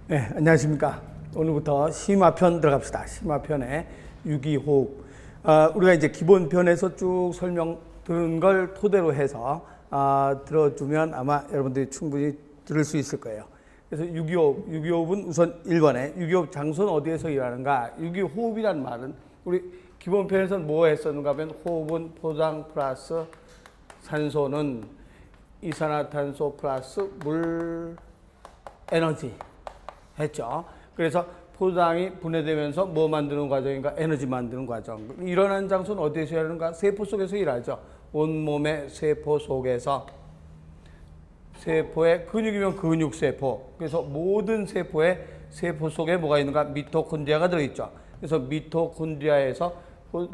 네, 안녕하십니까. 오늘부터 심화편 들어갑시다. 심화편의 유기호흡. 우리가 이제 기본편에서 쭉 설명 들은 걸 토대로 해서 들어주면 아마 여러분들이 충분히 들을 수 있을 거예요. 그래서 유기호흡, 유기호흡은 우선 1번에 유기호흡 장소는 어디에서 일하는가? 유기호흡이란 말은 우리 기본편에서는 뭐 했었는가 하면 호흡은 포장 플러스 산소는 이산화탄소 플러스 물 에너지 했죠. 그래서 포장이 분해되면서 뭐 만드는 과정인가? 에너지 만드는 과정. 일어나는 장소는 어디에서 일하는가? 세포 속에서 일하죠. 온몸의 세포 속에서. 세포의 근육이면 근육세포. 그래서 모든 세포의 세포 속에 뭐가 있는가? 미토콘드리아가 들어있죠. 그래서 미토콘드리아에서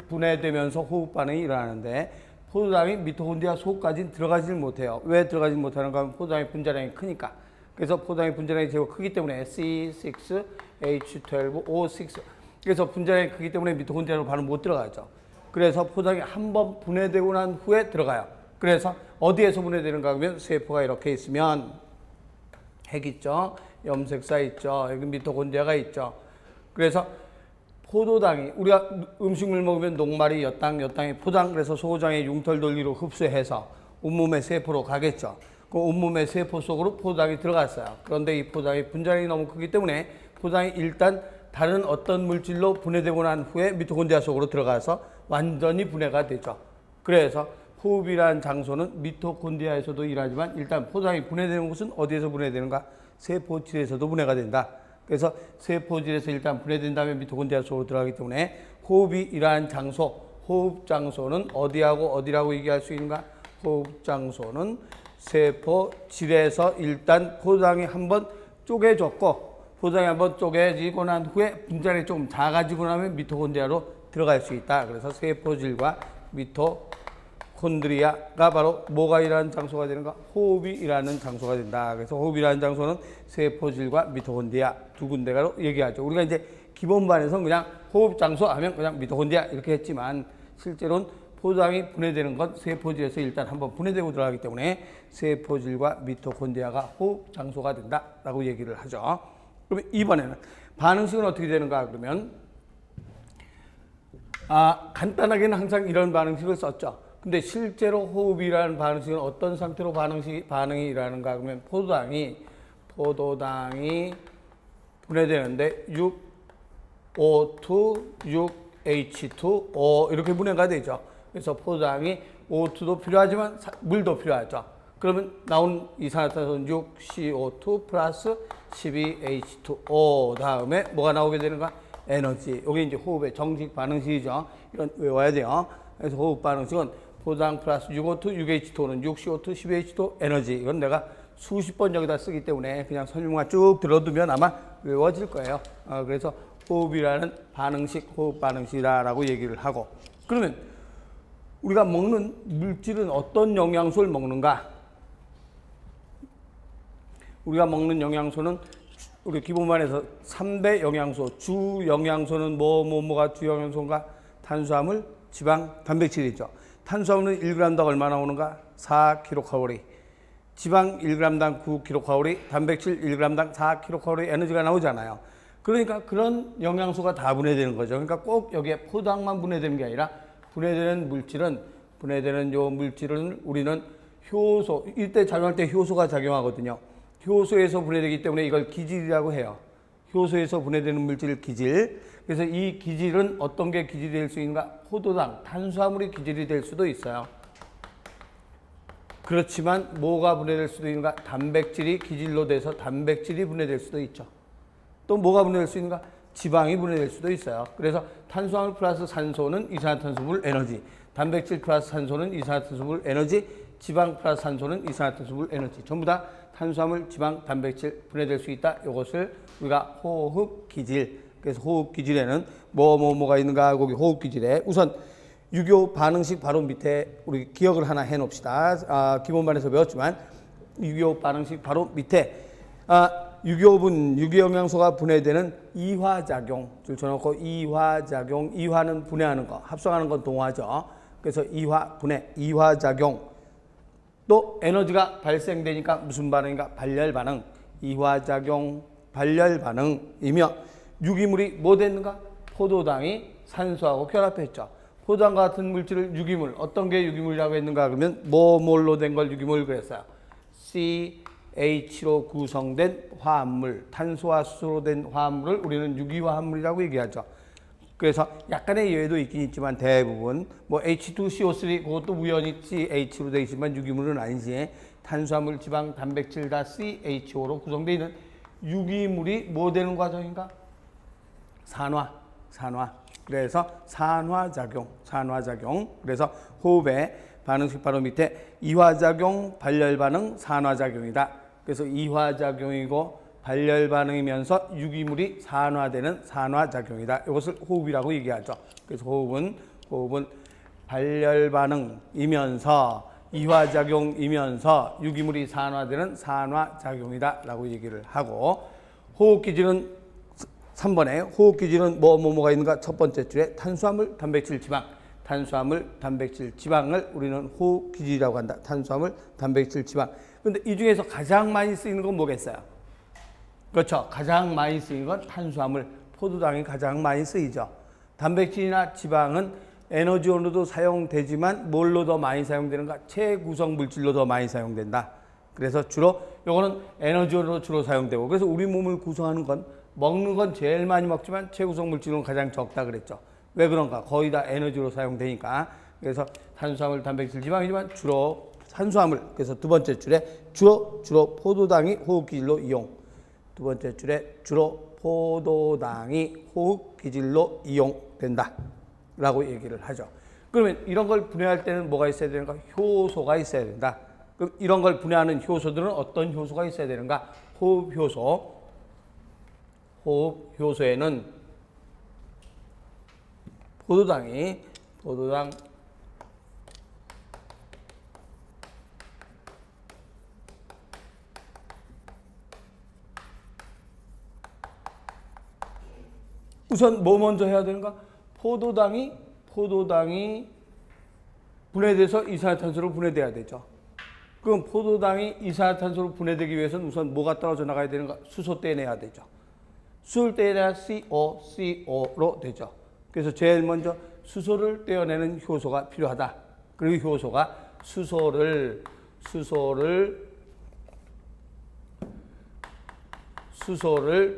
분해되면서 호흡 반응이 일어나는데 포장이 미토콘드리아 속까지는 들어가질 못해요. 왜 들어가지 못하는가 하면 포장의 분자량이 크니까. 그래서 포장의 분자량이 제일 크기 때문에 C6H12O6 그래서 분자량이 크기 때문에 미토콘드리아로 바로 못 들어가죠. 그래서 포장이 한번 분해되고 난 후에 들어가요. 그래서 어디에서 분해되는가 하면 세포가 이렇게 있으면 핵 있죠. 염색사 있죠. 여기 미토콘드리아가 있죠. 그래서 포도당이 우리가 음식물 먹으면 녹말이 엿당이 포장 그래서 소장의 융털 돌기로 흡수해서 온몸의 세포로 가겠죠. 그 온몸의 세포 속으로 포장이 들어갔어요. 그런데 이 포장의 분자량이 너무 크기 때문에 포장이 일단 다른 어떤 물질로 분해되고 난 후에 미토콘드리아 속으로 들어가서 완전히 분해가 되죠. 그래서 호흡이라는 장소는 미토콘드리아에서도 일하지만 일단 포장이 분해되는 곳은 어디에서 분해되는가? 세포질에서도 분해가 된다. 그래서 세포질에서 일단 분해된 다음에 미토콘드리아 속으로 들어가기 때문에 호흡이 일하는 장소, 호흡 장소는 어디하고 어디라고 얘기할 수 있는가? 호흡 장소는 세포질에서 일단 포장이 한번 쪼개졌고 포장이 한번 쪼개지고 난 후에 분자량이 조금 작아지고 나면 미토콘드리아로 들어갈 수 있다. 그래서 세포질과 미토콘드리아가 바로 뭐가 일하는 장소가 되는가? 호흡이 일하는 장소가 된다. 그래서 호흡이라는 장소는 세포질과 미토콘드리아 두 군데가로 얘기하죠. 우리가 이제 기본반에서는 그냥 호흡 장소 하면 그냥 미토콘드리아 이렇게 했지만 실제로는 포장이 분해되는 건 세포질에서 일단 한번 분해되고 들어가기 때문에 세포질과 미토콘드리아가 호흡 장소가 된다라고 얘기를 하죠. 그러면 이번에는 반응식은 어떻게 되는가 그러면 간단하게는 항상 이런 반응식을 썼죠. 근데 실제로 호흡이라는 반응식은 어떤 상태로 반응이 일어나는가 그러면 포도당이 분해되는데 6O2, 6H2O 이렇게 분해가 되죠. 그래서 포장이 O2도 필요하지만 물도 필요하죠. 그러면 나온 이산화탄소는 6CO2 플러스 12H2O 다음에 뭐가 나오게 되는가? 에너지. 이게 이제 호흡의 정식 반응식이죠. 이건 외워야 돼요. 그래서 호흡 반응식은 포장 플러스 6O2, 6H2O는 6CO2, 12H2O 에너지. 이건 내가 수십 번 여기다 쓰기 때문에 그냥 설명만 쭉 들어두면 아마 외워질 거예요. 그래서 호흡이라는 반응식, 호흡 반응식이라고 얘기를 하고 그러면 우리가 먹는 물질은 어떤 영양소를 먹는가? 우리가 먹는 영양소는 우리 기본반에서 3대 영양소, 주 영양소는 뭐가 주 영양소인가? 탄수화물, 지방, 단백질이죠. 탄수화물은 1g당 얼마 나오는가? 4kcal. 지방 1g당 9kcal, 단백질 1g당 4kcal 에너지가 나오잖아요. 그러니까 그런 영양소가 다 분해되는 거죠. 그러니까 꼭 여기에 포장만 분해되는 게 아니라 분해되는 요 물질은 우리는 효소, 이때 작용할 때 효소가 작용하거든요. 효소에서 분해되기 때문에 이걸 기질이라고 해요. 효소에서 분해되는 물질 기질. 그래서 이 기질은 어떤 게 기질이 될 수 있는가? 포도당, 탄수화물이 기질이 될 수도 있어요. 그렇지만 뭐가 분해될 수도 있는가? 단백질이 기질로 돼서 단백질이 분해될 수도 있죠. 또 뭐가 분해될 수 있는가? 지방이 분해될 수도 있어요. 그래서 탄수화물 플러스 산소는 이산화탄소물 에너지, 단백질 플러스 산소는 이산화탄소물 에너지, 지방 플러스 산소는 이산화탄소물 에너지. 전부 다 탄수화물, 지방, 단백질 분해될 수 있다. 이것을 우리가 호흡 기질. 그래서 호흡 기질에는 뭐가 있는가? 거기 호흡 기질에 우선 유기호흡 반응식 바로 밑에 우리 기억을 하나 해 놓읍시다. 기본반에서 배웠지만 유기호흡 반응식 바로 밑에 유기호흡은 유기영양소가 분해되는 이화작용 줄쳐놓고 이화작용, 이화는 분해하는 거, 합성하는 건 동화죠. 그래서 이화, 분해, 이화작용. 또 에너지가 발생되니까 무슨 반응인가? 발열 반응. 이화작용, 발열 반응이며 유기물이 뭐 됐는가? 포도당이 산소하고 결합했죠. 포도당과 같은 물질을 유기물, 어떤 게 유기물이라고 했는가? 그러면 뭘로 된 걸 유기물 그랬어요. CH로 구성된 화합물, 탄소와 수소로 된 화합물을 우리는 유기화합물이라고 얘기하죠. 그래서 약간의 예외도 있긴 있지만 대부분 뭐 H2CO3 그것도 우연히 CH로 되어 있지만 유기물은 아니지. 탄수화물, 지방, 단백질 다 CHO로 구성되어 있는 유기물이 뭐 되는 과정인가? 산화. 그래서 산화작용. 그래서 호흡의 반응식 바로 밑에 이화작용, 발열반응, 산화작용이다. 그래서 이화작용이고 발열반응이면서 유기물이 산화되는 산화작용이다. 이것을 호흡이라고 얘기하죠. 그래서 호흡은 발열반응이면서 이화작용이면서 유기물이 산화되는 산화작용이다 라고 얘기를 하고, 호흡기질은 3번에 호흡기질은 뭐가 있는가? 첫 번째 줄에 탄수화물, 단백질, 지방. 탄수화물, 단백질, 지방을 우리는 호흡기질이라고 한다. 탄수화물, 단백질, 지방. 근데 이 중에서 가장 많이 쓰이는 건 뭐겠어요? 그렇죠. 가장 많이 쓰이는 건 탄수화물, 포도당이 가장 많이 쓰이죠. 단백질이나 지방은 에너지원으로도 사용되지만 뭘로 더 많이 사용되는가? 체구성 물질로 더 많이 사용된다. 그래서 주로 요거는 에너지원으로 주로 사용되고, 그래서 우리 몸을 구성하는 건 먹는 건 제일 많이 먹지만 체구성 물질은 가장 적다 그랬죠. 왜 그런가? 거의 다 에너지로 사용되니까. 그래서 탄수화물, 단백질, 지방이지만 주로 탄수화물. 그래서 두 번째 줄에 주로 포도당이 호흡기질로 이용. 두 번째 줄에 주로 포도당이 호흡기질로 이용된다 라고 얘기를 하죠. 그러면 이런 걸 분해할 때는 뭐가 있어야 되는가? 효소가 있어야 된다. 그럼 이런 걸 분해하는 효소들은 어떤 효소가 있어야 되는가? 호흡효소. 호흡효소에는 포도당 우선 뭐 먼저 해야 되는가? 포도당이 분해돼서 이산화탄소로 분해돼야 되죠. 그럼 포도당이 이산화탄소로 분해되기 위해서는 우선 뭐가 떨어져 나가야 되는가? 수소 떼내야 되죠. 수소를 떼내야 COCO로 되죠. 그래서 제일 먼저 수소를 떼어내는 효소가 필요하다. 그리고 효소가 수소를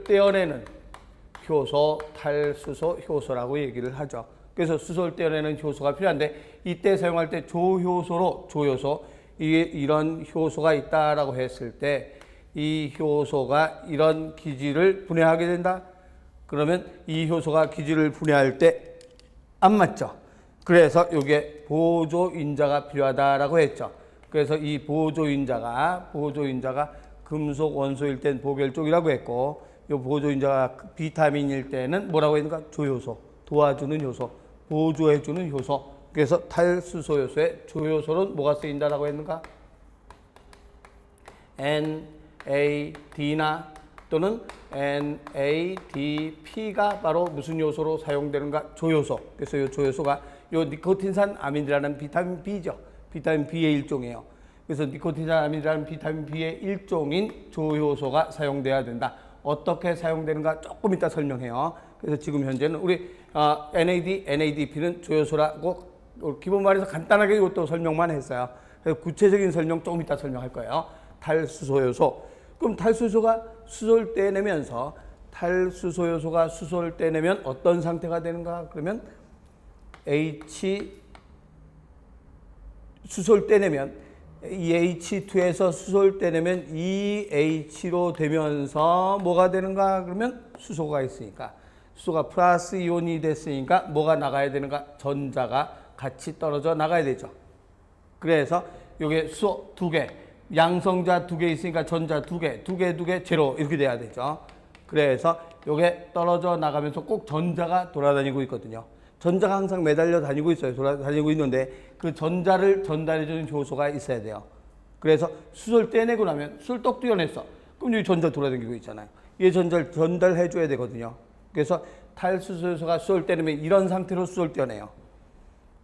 떼어내는 효소, 탈수소 효소라고 얘기를 하죠. 그래서 수소를 떼어내는 효소가 필요한데, 이때 사용할 때 조효소, 이런 효소가 있다라고 했을 때 이 효소가 이런 기질을 분해하게 된다. 그러면 이 효소가 기질을 분해할 때 안 맞죠. 그래서 이게 보조인자가 필요하다라고 했죠. 그래서 이 보조인자가 금속 원소일 땐 보결쪽이라고 했고, 이 보조인자가 비타민일 때는 뭐라고 했는가? 조효소, 도와주는 효소, 보조해주는 효소. 그래서 탈수소 요소의 조효소는 뭐가 쓰인다라고 했는가? NAD나 또는 NADP가 바로 무슨 요소로 사용되는가? 조효소. 그래서 이 조효소가 요 니코틴산 아민이라는 비타민 B죠. 비타민 B의 일종이에요. 그래서 니코틴산 아민이라는 비타민 B의 일종인 조효소가 사용돼야 된다. 어떻게 사용되는가 조금 이따 설명해요. 그래서 지금 현재는 우리 NADP는 조효소라고 기본 말해서 간단하게 이것도 설명만 했어요. 그래서 구체적인 설명 조금 이따 설명할 거예요. 탈수소 요소. 그럼 탈수소가 수소를 떼내면서 탈수소 요소가 수소를 떼내면 어떤 상태가 되는가? 그러면 수소를 떼내면 EH2에서 수소를 떼내면 EH로 되면서 뭐가 되는가? 그러면 수소가 있으니까, 수소가 플러스 이온이 됐으니까 뭐가 나가야 되는가? 전자가 같이 떨어져 나가야 되죠. 그래서 요게 수소 2개, 양성자 2개 있으니까 전자 2개, 제로 이렇게 돼야 되죠. 그래서 요게 떨어져 나가면서 꼭 전자가 돌아다니고 있거든요. 전자가 항상 매달려 다니고 있어요. 돌아다니고 있는데 그 전자를 전달해주는 효소가 있어야 돼요. 그래서 수소를 떼내고 나면 수소를 똑 떼어냈어. 그럼 여기 전자 돌아다니고 있잖아요. 이 전자를 전달해줘야 되거든요. 그래서 탈수소 요소가 수소를 떼내면 이런 상태로 수소를 떼어내요.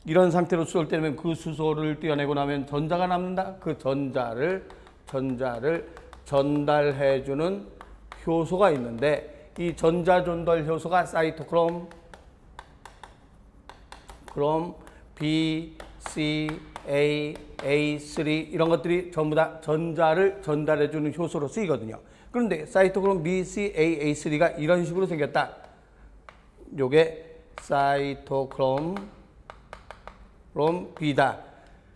이런 상태로 수소를 떼내면 그 수소를 떼어내고 나면 전자가 남는다. 그 전자를 전달해주는 효소가 있는데 이 전자전달 효소가 사이토크롬, 그럼 B, C, A, A3 이런 것들이 전부 다 전자를 전달해주는 효소로 쓰이거든요. 그런데 사이토크롬 B, C, A, A3가 이런 식으로 생겼다. 요게 사이토크롬 B다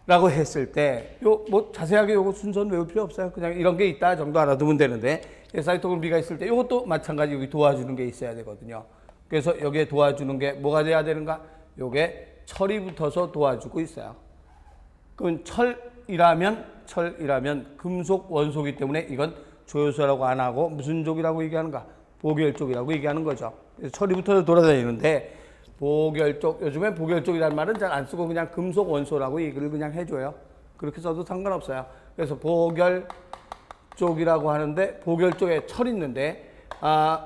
라고 했을 때 요 뭐 자세하게 요거 순서는 외울 필요 없어요. 그냥 이런 게 있다 정도 알아두면 되는데 사이토크롬 B가 있을 때 요것도 마찬가지 여기 도와주는 게 있어야 되거든요. 그래서 여기에 도와주는 게 뭐가 돼야 되는가? 요게 철이 붙어서 도와주고 있어요. 그럼 철이라면 금속 원소이기 때문에 이건 조효소라고 안 하고 무슨 족이라고 얘기하는가? 보결족이라고 얘기하는 거죠. 그래서 철이 붙어서 돌아다니는데 보결족, 요즘에 보결족이라는 말은 잘 안 쓰고 그냥 금속 원소라고 얘기를 그냥 해줘요. 그렇게 써도 상관없어요. 그래서 보결족이라고 하는데 보결족에 철이 있는데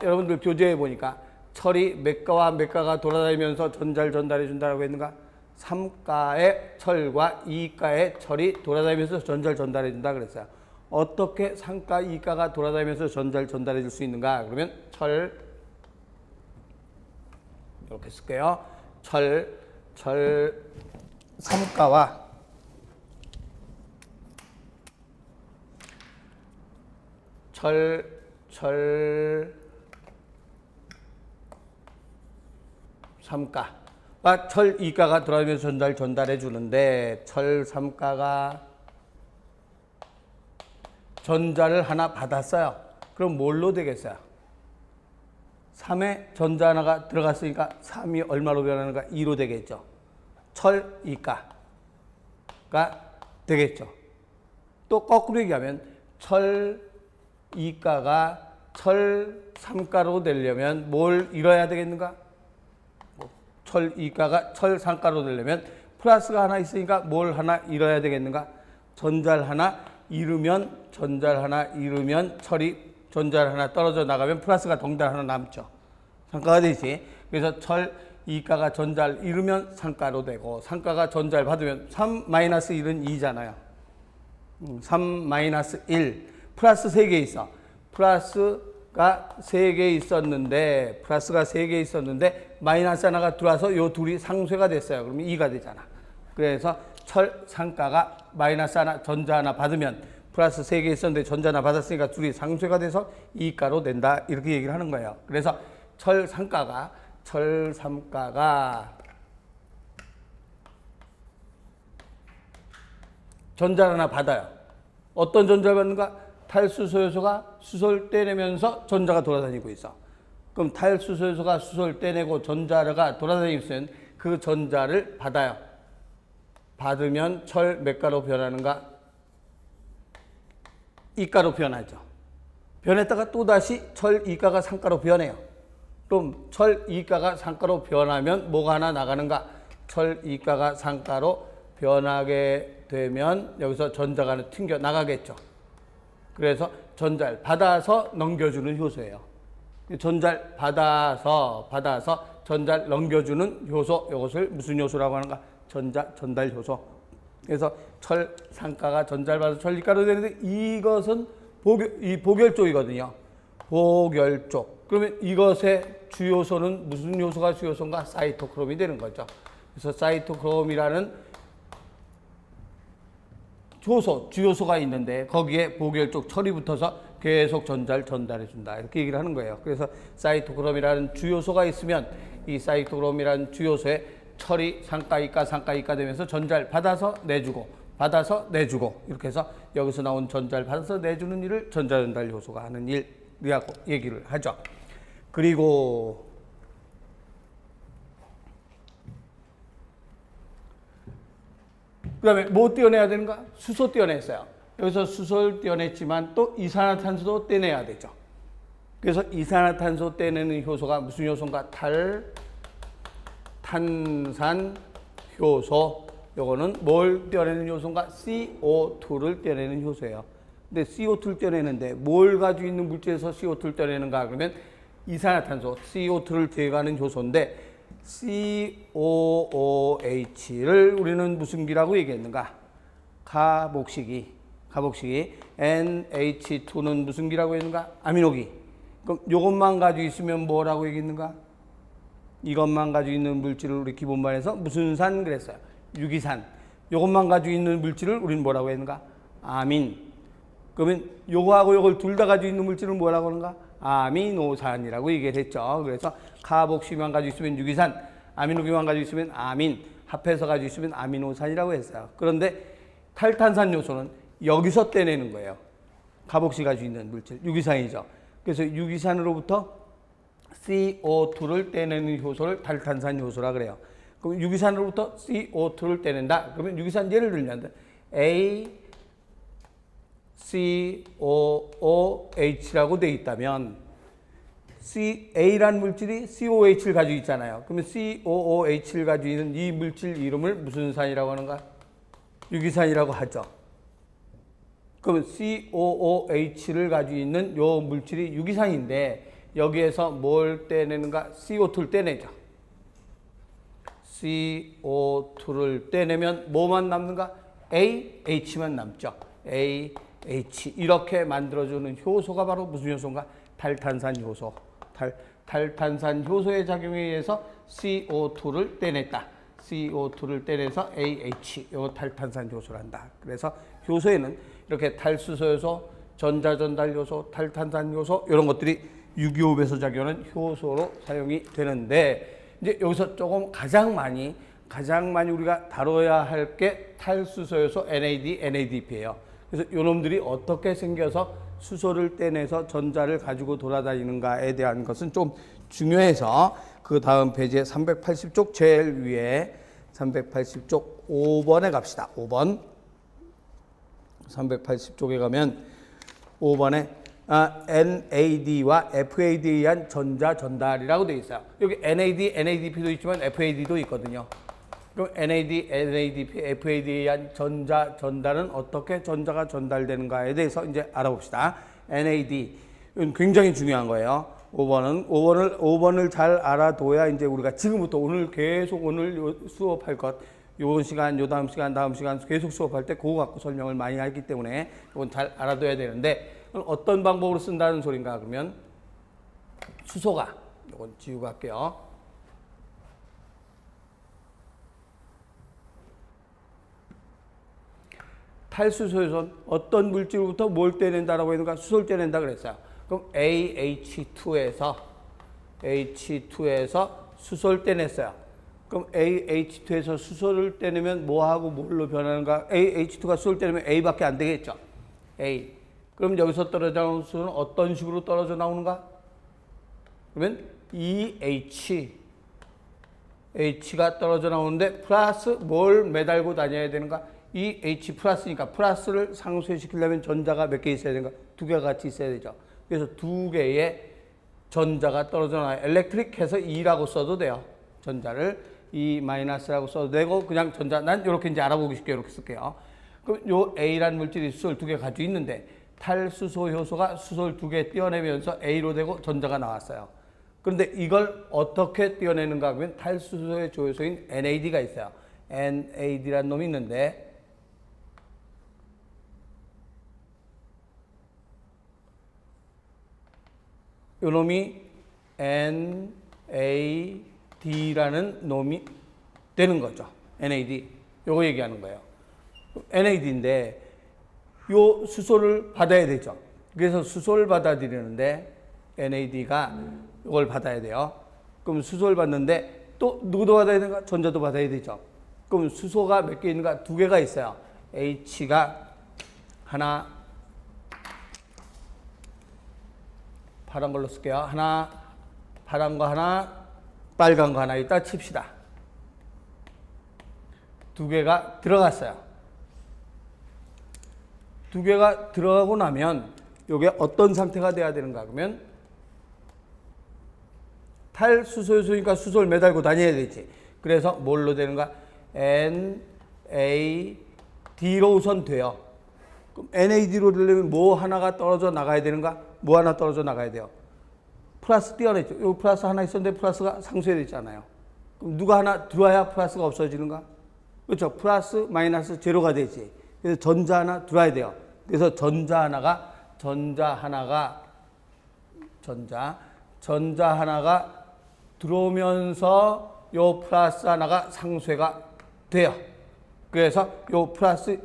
여러분들 교재에 보니까 철이 몇 가와 몇 가가 돌아다니면서 전자를 전달해 준다고 했는가? 3가의 철과 2가의 철이 돌아다니면서 전자를 전달해 준다 그랬어요. 어떻게 3가, 2가가 돌아다니면서 전자를 전달해 줄 수 있는가? 그러면 철 이렇게 쓸게요. 철 3가와 철 3가와 철 2가가 돌아다니면서 전자를 전달해 주는데 철 3가가 전자를 하나 받았어요. 그럼 뭘로 되겠어요? 3에 전자 하나가 들어갔으니까 3이 얼마로 변하는가? 2로 되겠죠. 철 2가가 되겠죠. 또 거꾸로 얘기하면 철 2가가 철 3가로 되려면 뭘 잃어야 되겠는가? 철 2가가 철 3가로 되려면 플러스가 하나 있으니까 뭘 하나 잃어야 되겠는가? 전자를 하나 잃으면 철이 전자를 하나 떨어져 나가면 플러스가 덩달 하나 남죠. 상가가 되지. 그래서 철 2가가 전자를 잃으면 상가로 되고 상가가 전자를 받으면 3-1은 2잖아요. 3-1 플러스 3개 있어. 플러스가 3개 있었는데 마이너스 하나가 들어와서 요 둘이 상쇄가 됐어요. 그러면 2가 되잖아. 그래서 철 상가가 마이너스 하나 전자 하나 받으면 플러스 3개 있었는데 전자 하나 받았으니까 둘이 상쇄가 돼서 2가로 된다. 이렇게 얘기를 하는 거예요. 그래서 철 3가가 전자를 하나 받아요. 어떤 전자를 받는가? 탈수소요소가 수소를 떼내면서 전자가 돌아다니고 있어. 그럼 탈수소요소가 수소를 떼내고 전자가 돌아다니고 있으면 그 전자를 받아요. 받으면 철 몇 가로 변하는가? 2가로 변하죠. 변했다가 또다시 철 2가가 3가로 변해요. 그럼 철 2가가 3가로 변하면 뭐가 하나 나가는가? 철 2가가 3가로 변하게 되면 여기서 전자가 하나 튕겨 나가겠죠. 그래서 전자를 받아서 넘겨주는 효소예요. 전자를 받아서 전자를 넘겨주는 효소, 이것을 무슨 효소라고 하는가? 전자 전달 효소. 그래서 철 3가가 전자를 받아서 철 2가로 되는데 이것은 보결쪽이거든요. 보결쪽. 그러면 이것의 주요소는 무슨 요소가 주요소인가? 사이토크롬이 되는 거죠. 그래서 사이토크롬이라는 주요소가 있는데 거기에 보결쪽 철이 붙어서 계속 전자를 전달해 준다. 이렇게 얘기를 하는 거예요. 그래서 사이토크롬이라는 주요소가 있으면 이 사이토크롬이라는 주요소에 철이 상가, 이가 되면서 전자를 받아서 내주고 이렇게 해서 여기서 나온 전자를 받아서 내주는 일을 전자전달 요소가 하는 일이라고 얘기를 하죠. 그리고 그 다음에 뭐 떼어내야 되는가? 수소 떼어냈어요. 여기서 수소를 떼어냈지만 또 이산화탄소도 떼내야 되죠. 그래서 이산화탄소 떼내는 효소가 무슨 효소인가? 탄산 효소. 요거는 뭘 떼어내는 효소인가? CO2를 떼어내는 효소예요. 근데 CO2를 떼어내는데 뭘 가지고 있는 물질에서 CO2를 떼어내는가? 그러면 이산화탄소, CO2를 제거하는 효소인데 COOH를 우리는 무슨 기라고 얘기했는가? 가복식이. NH2는 무슨 기라고 했는가? 아미노기. 그럼 이것만 가지고 있으면 뭐라고 얘기했는가? 이것만 가지고 있는 물질을 우리 기본반에서 무슨 산 그랬어요? 유기산. 이것만 가지고 있는 물질을 우리는 뭐라고 했는가? 아민. 그러면 요거하고 요걸 둘 다 가지고 있는 물질을 뭐라고 하는가? 아미노산이라고 얘기를 했죠. 그래서 카복시만 가지고 있으면 유기산, 아미노기만 가지고 있으면 아민, 합해서 가지고 있으면 아미노산이라고 했어요. 그런데 탈탄산 요소는 여기서 떼내는 거예요. 카복시 가지고 있는 물질, 유기산이죠. 그래서 유기산으로부터 CO2를 떼내는 효소를 탈탄산 효소라 그래요. 그럼 유기산으로부터 CO2를 떼낸다. 그러면 유기산 예를 들면 ACOOH라고 돼 있다면 A라는 물질이 COH를 가지고 있잖아요. 그러면 COOH를 가지고 있는 이 물질 이름을 무슨 산이라고 하는가? 유기산이라고 하죠. 그러면 COOH를 가지고 있는 요 물질이 유기산인데 여기에서 뭘 떼내는가? CO2를 떼내죠. CO2를 떼내면 뭐만 남는가? AH만 남죠. AH. 이렇게 만들어주는 효소가 바로 무슨 효소인가? 탈탄산 효소. 탈탄산 효소의 작용에 의해서 CO2를 떼냈다. CO2를 떼내서 AH. 이거 탈탄산 효소란다. 그래서 효소에는 이렇게 탈수소 요소, 전자전달 요소, 탈탄산 요소 이런 것들이 유기호흡에서 작용하는 효소로 사용이 되는데 이제 여기서 조금 가장 많이 우리가 다뤄야 할 게 탈수소 요소 NAD, NADP예요. 그래서 요놈들이 어떻게 생겨서 수소를 떼내서 전자를 가지고 돌아다니는가에 대한 것은 좀 중요해서 그 다음 페이지에 380쪽 제일 위에 380쪽 5번에 갑시다. 5번. 380쪽에 가면 5번에 NAD와 FAD에 의한 전자 전달이라고 되어 있어요. 여기 NAD, NADP도 있지만 FAD도 있거든요. 그럼 NAD, NADP, FAD에 의한 전자 전달은 어떻게 전자가 전달되는가에 대해서 이제 알아봅시다. NAD, 이건 굉장히 중요한 거예요. 5번을 잘 알아둬야 이제 우리가 지금부터 오늘 계속 오늘 수업할 것, 요 시간, 요 다음 시간 계속 수업할 때 그거 갖고 설명을 많이 하기 때문에 이건 잘 알아둬야 되는데 어떤 방법으로 쓴다는 소린가 그러면 수소가, 이건 지우고 할게요. 탈수소에선 어떤 물질로부터 뭘 떼낸다라고 했는가? 수소를 떼낸다 그랬어요. 그럼 AH2에서 수소를 떼냈어요. 그럼 AH2에서 수소를 떼내면 뭐하고 뭘로 변하는가? AH2가 수소를 떼내면 A밖에 안 되겠죠. A. 그럼 여기서 떨어져 나오는 수소는 어떤 식으로 떨어져 나오는가? 그러면 H가 떨어져 나오는데 플러스 뭘 매달고 다녀야 되는가? H 플러스니까 플러스를 상쇄시키려면 전자가 몇 개 있어야 되는가? 두 개가 같이 있어야 되죠. 그래서 두 개의 전자가 떨어져 나와요. 엘렉트릭 해서 E라고 써도 돼요. 전자를 E 마이너스라고 써도 되고 그냥 전자 난 이렇게 이제 알아보기 쉽게 이렇게 쓸게요. 그럼 요 A라는 물질이 수소를 두 개 가지고 있는데 탈수소 효소가 수소를 두 개 떼어내면서 A로 되고 전자가 나왔어요. 그런데 이걸 어떻게 떼어내는가 하면 탈수소의 조효소인 NAD가 있어요. NAD라는 놈이 있는데 요 놈이 NAD라는 놈이 되는 거죠. NAD. 요거 얘기하는 거예요. NAD인데 요 수소를 받아야 되죠. 그래서 수소를 받아들이는데 NAD가 이걸 받아야 돼요. 그럼 수소를 받는데 또 누구도 받아야 되는가? 전자도 받아야 되죠. 그럼 수소가 몇 개 있는가? 두 개가 있어요. H가 하나, 파란 걸로 쓸게요. 하나, 파란 거 하나, 빨간 거 하나 있다 칩시다. 두 개가 들어갔어요. 두 개가 들어가고 나면 이게 어떤 상태가 돼야 되는가 그러면 탈수소요소니까 수소를 매달고 다녀야 되지. 그래서 뭘로 되는가? NAD로 우선 돼요. 그럼 NAD로 되려면 뭐 하나가 떨어져 나가야 되는가? 뭐 하나 떨어져 나가야 돼요. 플러스 띄어냈죠. 이 플러스 하나 있었는데 플러스가 상쇄됐잖아요. 그럼 누가 하나 들어와야 플러스가 없어지는가? 그렇죠. 플러스 마이너스 제로가 되지. 그래서 전자 하나 들어와야 돼요. 그래서 전자 하나가 전자 하나가 들어오면서 요 플러스 하나가 상쇄가 돼요. 그래서 요 플러스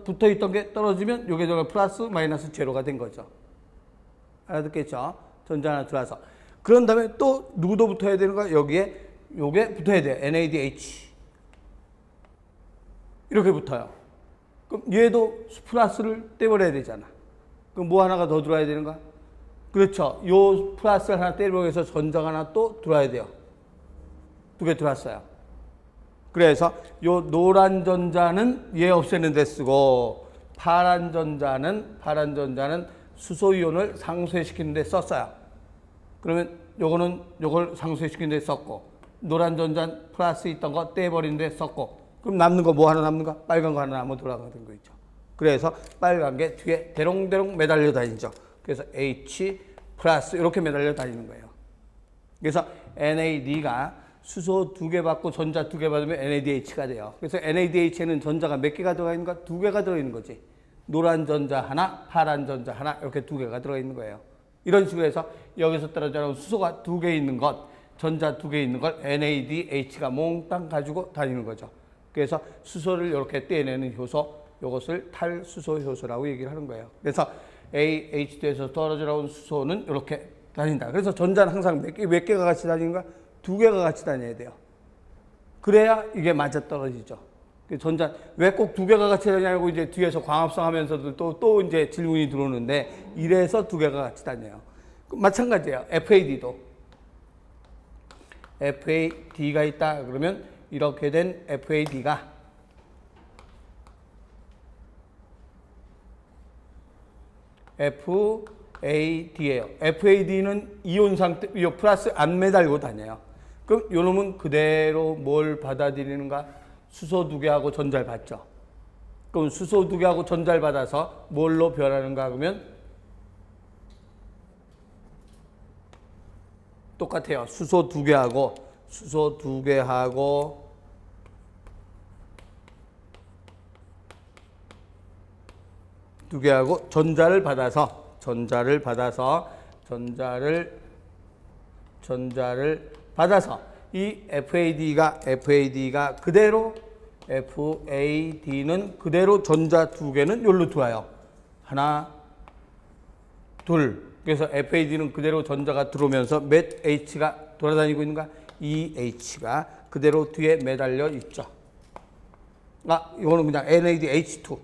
붙어 있던 게 떨어지면 요게 저게 플러스 마이너스 제로가 된 거죠. 알아듣겠죠? 전자 하나 들어와서. 그런 다음에 또 누구도 붙어야 되는 거야? 여기에 요게 붙어야 돼요. NADH. 이렇게 붙어요. 그럼 얘도 플러스를 떼버려야 되잖아. 그럼 뭐 하나가 더 들어와야 되는 거야? 그렇죠. 요 플러스를 하나 떼버리기 위해서 전자가 하나 또 들어와야 돼요. 두 개 들어왔어요. 그래서 요 노란 전자는 얘 없애는 데 쓰고 파란 전자는 수소 이온을 상쇄시키는 데 썼어요. 그러면 요거는 요걸 상쇄시키는 데 썼고 노란 전자는 플러스 있던 거 떼버리는 데 썼고 그럼 남는 거 뭐 하나 남는가? 빨간 거 하나 남아 돌아가는 거 있죠. 그래서 빨간 게 뒤에 대롱대롱 매달려 다니죠. 그래서 H 플러스 이렇게 매달려 다니는 거예요. 그래서 NAD가 수소 2개 받고 전자 2개 받으면 NADH가 돼요. 그래서 NADH에는 전자가 몇 개가 들어가 있는가? 2개가 들어있는 거지. 노란 전자 하나, 파란 전자 하나 이렇게 2개가 들어있는 거예요. 이런 식으로 해서 여기서 떨어져 나온 수소가 2개 있는 것, 전자 2개 있는 걸 NADH가 몽땅 가지고 다니는 거죠. 그래서 수소를 이렇게 떼내는 효소, 이것을 탈수소 효소라고 얘기를 하는 거예요. 그래서 H2에서 떨어져 나온 수소는 이렇게 다닌다. 그래서 전자는 항상 몇 개가 같이 다니는가? 2개가 같이 다녀야 돼요. 그래야 이게 맞아 떨어지죠. 전자 왜 꼭 2개가 같이 다니냐고 이제 뒤에서 광합성 하면서도 또 이제 질문이 들어오는데 이래서 2개가 같이 다녀요. 마찬가지예요. FAD도. FAD가 있다 그러면 이렇게 된 FAD가 FAD예요. FAD는 이온 상태, 이 플러스 안 매달고 다녀요. 그럼 요 놈은 그대로 뭘 받아들이는가? 수소 2개하고 전자를 받죠. 그럼 수소 2개하고 전자를 받아서 뭘로 변하는가? 그러면 똑같아요. 수소 2개하고 전자를 받아서 이 FAD가 그대로 FAD는 그대로 전자 2개는 여기로 들어와요. 하나, 둘. 그래서 FAD는 그대로 전자가 들어오면서 몇 H가 돌아다니고 있는가? 2H가 그대로 뒤에 매달려 있죠. 이거는 그냥 NADH2.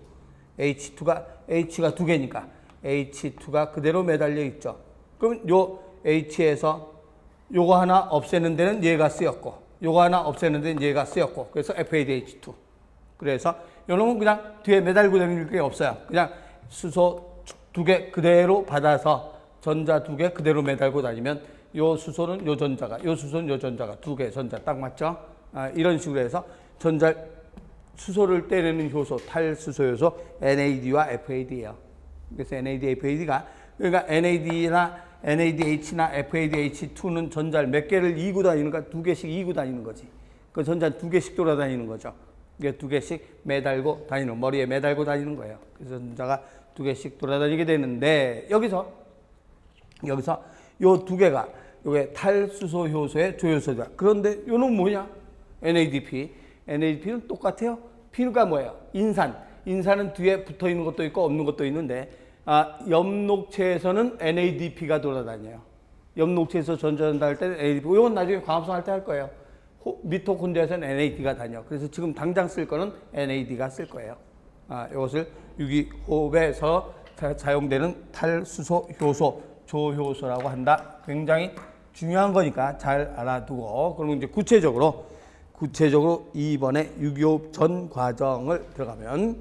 H2가 H가 2개니까 H2가 그대로 매달려 있죠. 그럼 요 H에서 요거 하나 없애는 데는 얘가 쓰였고 요거 하나 없애는 데는 얘가 쓰였고 그래서 FADH2. 그래서 요놈은 그냥 뒤에 매달고 다니는 게 없어요. 그냥 수소 2개 그대로 받아서 전자 2개 그대로 매달고 다니면 요 수소는 요 전자가 요 수소는 요 전자가 2개 전자 딱 맞죠? 이런 식으로 해서 수소를 떼내는 효소, 탈수소 효소 NAD와 FAD예요. 그래서 NAD, FAD가 그러니까 NADH나 FADH2는 전자를 몇 개를 이고 다니는가? 2개씩 이고 다니는 거지. 그 전자는 2개씩 돌아다니는 거죠. 이게 2개씩 매달고 다니는, 머리에 매달고 다니는 거예요. 그래서 전자가 2개씩 돌아다니게 되는데 여기서 요 2개가 요게 탈수소 효소의 조효소다. 그런데 요는 뭐냐? NADP. NADP는 똑같아요. P가 뭐예요? 인산은 뒤에 붙어 있는 것도 있고 없는 것도 있는데 엽록체에서는 NADP가 돌아다녀요. 엽록체에서 전자 전달할 때는 NADP. 이건 나중에 광합성 할 때 할 거예요. 미토콘드리아에서는 NAD가 다녀. 그래서 지금 당장 쓸 거는 NAD가 쓸 거예요. 이것을 유기호흡에서 사용되는 탈수소 효소, 조효소라고 한다. 굉장히 중요한 거니까 잘 알아두고 그러면 이제 구체적으로 2번에 유기호흡 전 과정을 들어가면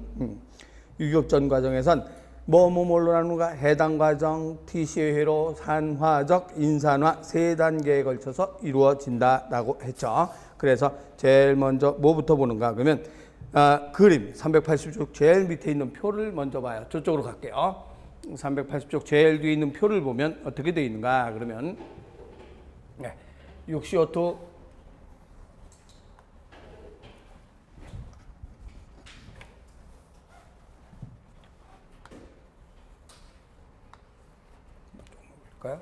유기호흡 전 과정에선 뭘로 나누는가? 해당 과정, TCA 회로, 산화적, 인산화 세 단계에 걸쳐서 이루어진다라고 했죠. 그래서 제일 먼저 뭐부터 보는가? 그러면 그림 380쪽 제일 밑에 있는 표를 먼저 봐요. 저쪽으로 갈게요. 380쪽 제일 뒤에 있는 표를 보면 어떻게 되어 있는가? 그러면 6CO2 볼까요?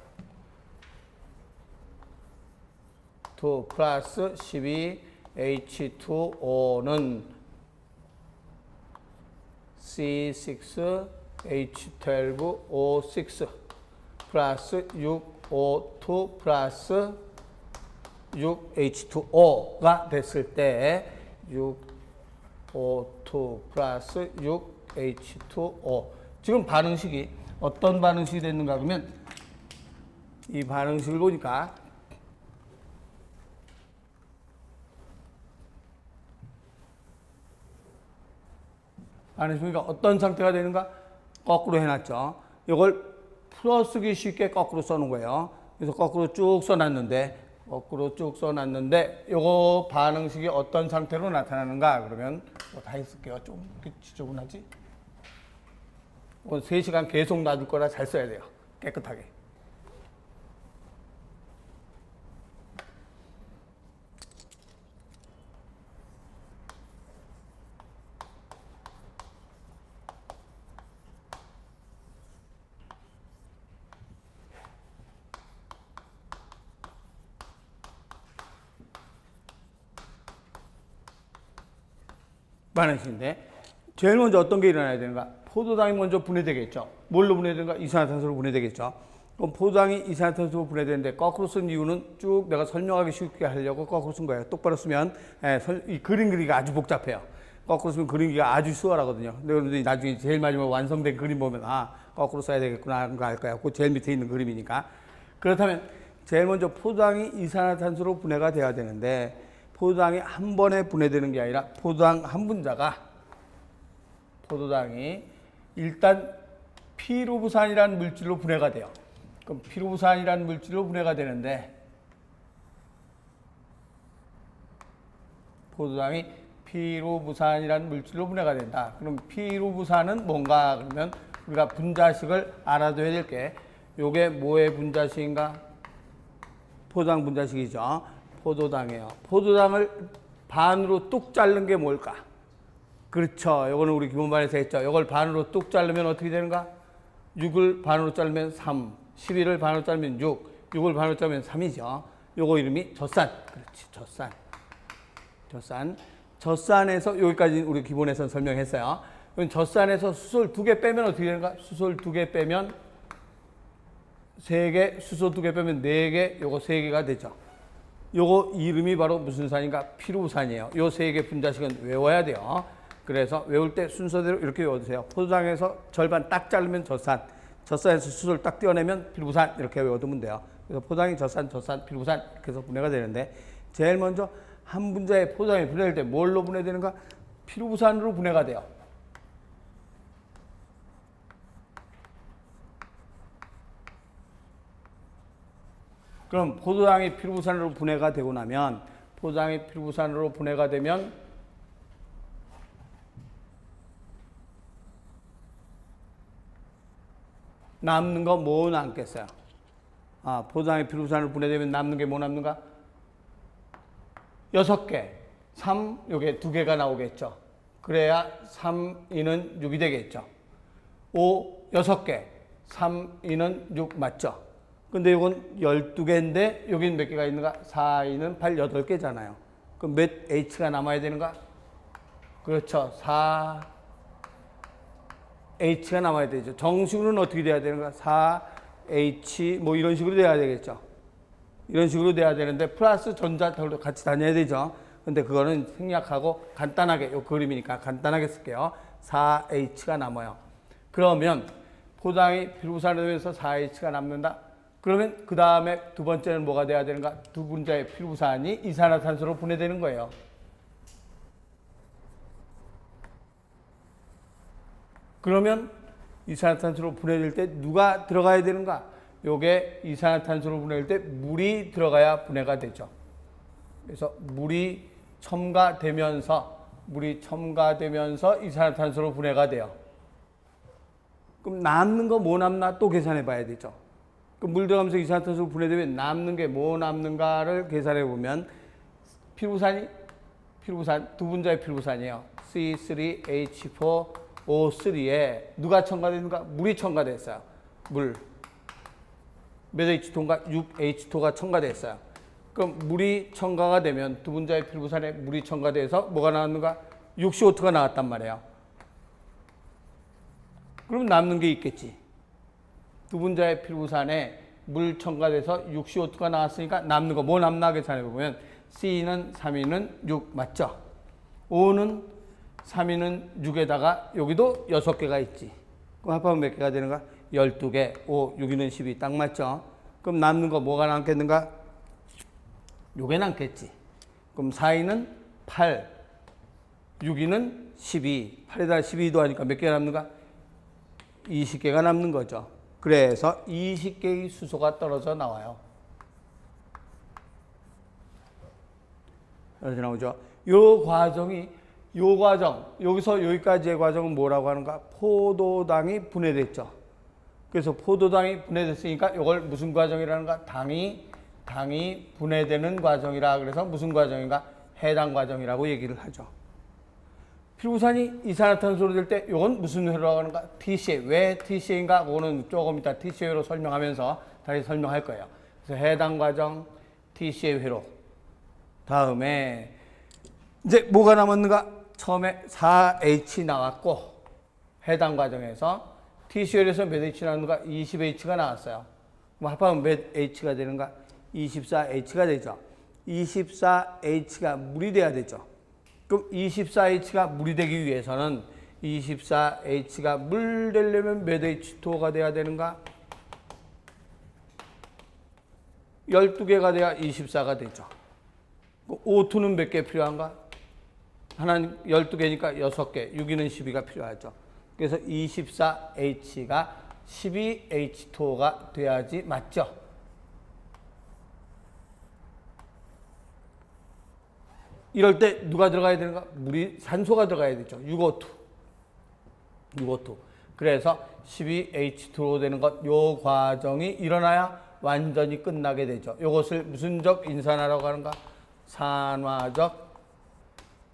2 플러스 12H2O는 C6H12O6 플러스 6O2 플러스 6H2O가 됐을 때 6O2 플러스 6H2O. 지금 반응식이 어떤 반응식이 됐는가 그러면 이 반응식을 보니까 반응식이니까 어떤 상태가 되는가? 거꾸로 해놨죠. 이걸 풀어쓰기 쉽게 거꾸로 써놓은 거예요. 그래서 거꾸로 쭉 써놨는데 요거 반응식이 어떤 상태로 나타나는가? 그러면 뭐 다 했을게요. 좀 지저분하지? 오늘 3시간 계속 놔둘 거라 잘 써야 돼요. 깨끗하게. 반응식인데 제일 먼저 어떤 게 일어나야 되는가? 포도당이 먼저 분해되겠죠. 뭘로 분해되는가? 이산화탄소로 분해되겠죠. 그럼 포도당이 이산화탄소로 분해되는데 거꾸로 쓴 이유는 쭉 내가 설명하기 쉽게 하려고 거꾸로 쓴 거예요. 똑바로 쓰면 이 그림 그리기가 아주 복잡해요. 거꾸로 쓰면 그리기가 아주 수월하거든요. 근데 나중에 제일 마지막 완성된 그림 보면 거꾸로 써야 되겠구나 하는 거 알 거야. 그 제일 밑에 있는 그림이니까. 그렇다면 제일 먼저 포도당이 이산화탄소로 분해가 돼야 되는데 포도당이 한 번에 분해되는 게 아니라 포도당 한 분자가 포도당이 일단 피루부산이라는 물질로 분해가 돼요. 그럼 피루부산이라는 물질로 분해가 되는데 포도당이 피루부산이라는 물질로 분해가 된다. 그럼 피루부산은 뭔가 그러면 우리가 분자식을 알아둬야 될 게 요게 뭐의 분자식인가? 포도당 분자식이죠. 포도당이에요. 포도당을 반으로 뚝 자른 게 뭘까? 그렇죠. 이거는 우리 기본반에서 했죠. 이걸 반으로 뚝 자르면 어떻게 되는가? 6을 반으로 자르면 3, 11을 반으로 자르면 6, 6을 반으로 자르면 3이죠. 요거 이름이 젖산. 그렇지, 젖산. 젖산. 젖산에서 여기까지 우리 기본에서 설명했어요. 그럼 젖산에서 수소를 2개 빼면 어떻게 되는가? 수소를 2개 빼면 3개, 수소 2개 빼면 4개, 요거 3개가 되죠. 요거 이름이 바로 무슨 산인가? 피루산이에요. 요 3개 분자식은 외워야 돼요. 그래서 외울 때 순서대로 이렇게 외워두세요. 포도당에서 절반 딱 자르면 젖산, 젖산에서 수소를 딱 떼어내면 피루산 이렇게 외워두면 돼요. 그래서 포도당이 젖산, 피루산 이렇게 해서 분해가 되는데 제일 먼저 한 분자의 포도당이 분해될 때 뭘로 분해되는가? 피루산으로 분해가 돼요. 그럼 포도당이 피루부산으로 분해가 되고 나면 포도당이 피루부산으로 분해가 되면 남는 거 뭐 남겠어요? 포도당이 피루부산으로 분해되면 남는 게 뭐 남는가? 6개. 3, 요게 2개가 나오겠죠. 그래야 3, 2는 6이 되겠죠. 5, 6개. 3, 2는 6 맞죠? 근데 이건 12개인데 여기는 몇 개가 있는가? 4, 2는 8, 8개잖아요. 그럼 몇 H가 남아야 되는가? 그렇죠. 4H가 남아야 되죠. 정식으로는 어떻게 돼야 되는가? 4H 뭐 이런 식으로 돼야 되겠죠. 이런 식으로 돼야 되는데 플러스 전자들도 같이 다녀야 되죠. 근데 그거는 생략하고 간단하게 이 그림이니까 간단하게 쓸게요. 4H가 남아요. 그러면 포도당이 피루부산으로 되면서 4H가 남는다. 그러면 그 다음에 두 번째는 뭐가 돼야 되는가? 두 분자의 피루부산이 이산화탄소로 분해되는 거예요. 그러면 이산화탄소로 분해될 때 누가 들어가야 되는가? 요게 이산화탄소로 분해될 때 물이 들어가야 분해가 되죠. 그래서 물이 첨가되면서 이산화탄소로 분해가 돼요. 그럼 남는 거 뭐 남나 또 계산해 봐야 되죠. 그럼 물 들어가면서 이산화탄소로 분해되면 남는 게 뭐 남는가를 계산해 보면 피루부산 두 분자의 피루부산이에요. C3H4O3에 누가 첨가되는가? 물이 첨가됐어요. 물. 몇 H2인가? 6H2가 첨가됐어요. 그럼 물이 첨가가 되면 두 분자의 필요부산에 물이 첨가돼서 뭐가 나왔는가? 6CO2가 나왔단 말이에요. 그럼 남는 게 있겠지. 두 분자의 필요부산에 물 첨가돼서 6CO2가 나왔으니까 남는 거 뭐 남나 계산해 보면 C는 3위는 6 맞죠? O는 3위는 6에다가 여기도 6개가 있지. 그럼 합하면 몇 개가 되는가? 12개. 5, 6위는 12. 딱 맞죠? 그럼 남는 거 뭐가 남겠는가? 요게 남겠지. 그럼 4위는 8, 6위는 12. 8에다 12도 하니까 몇 개가 남는가? 20개가 남는 거죠. 그래서 20개의 수소가 떨어져 나와요. 여기서 나오죠. 요 과정이, 요 과정, 여기서 여기까지의 과정은 뭐라고 하는가? 포도당이 분해됐죠. 그래서 포도당이 분해됐으니까 이걸 무슨 과정이라는가? 당이 분해되는 과정이라 그래서 무슨 과정인가? 해당 과정이라고 얘기를 하죠. 필요부산이 이산화탄소로 될 때 이건 무슨 회로라고 하는가? TCA. 왜 TCA인가? 그거는 조금 이따 TCA로 설명하면서 다시 설명할 거예요. 그래서 해당 과정 TCA 회로. 다음에 이제 뭐가 남았는가? 처음에 4H 나왔고 해당 과정에서 TCA에서 몇 H 나왔는가? 20H가 나왔어요. 그럼 합하면 몇 H가 되는가? 24H가 되죠. 24H가 물이 돼야 되죠. 그럼 24H가 물이 되기 위해서는 24H가 물 되려면 몇 H2O가 돼야 되는가? 12개가 돼야 24가 되죠. O2는 몇 개 필요한가? 하나는 12개니까 6개, 6위는 12가 필요하죠. 그래서 24H가 12H2O가 돼야지 맞죠? 이럴 때 누가 들어가야 되는가? 물이, 산소가 들어가야 되죠. 6O2. 그래서 12H2O 되는 것, 요 과정이 일어나야 완전히 끝나게 되죠. 요것을 무슨적 인산화라고 하는가? 산화적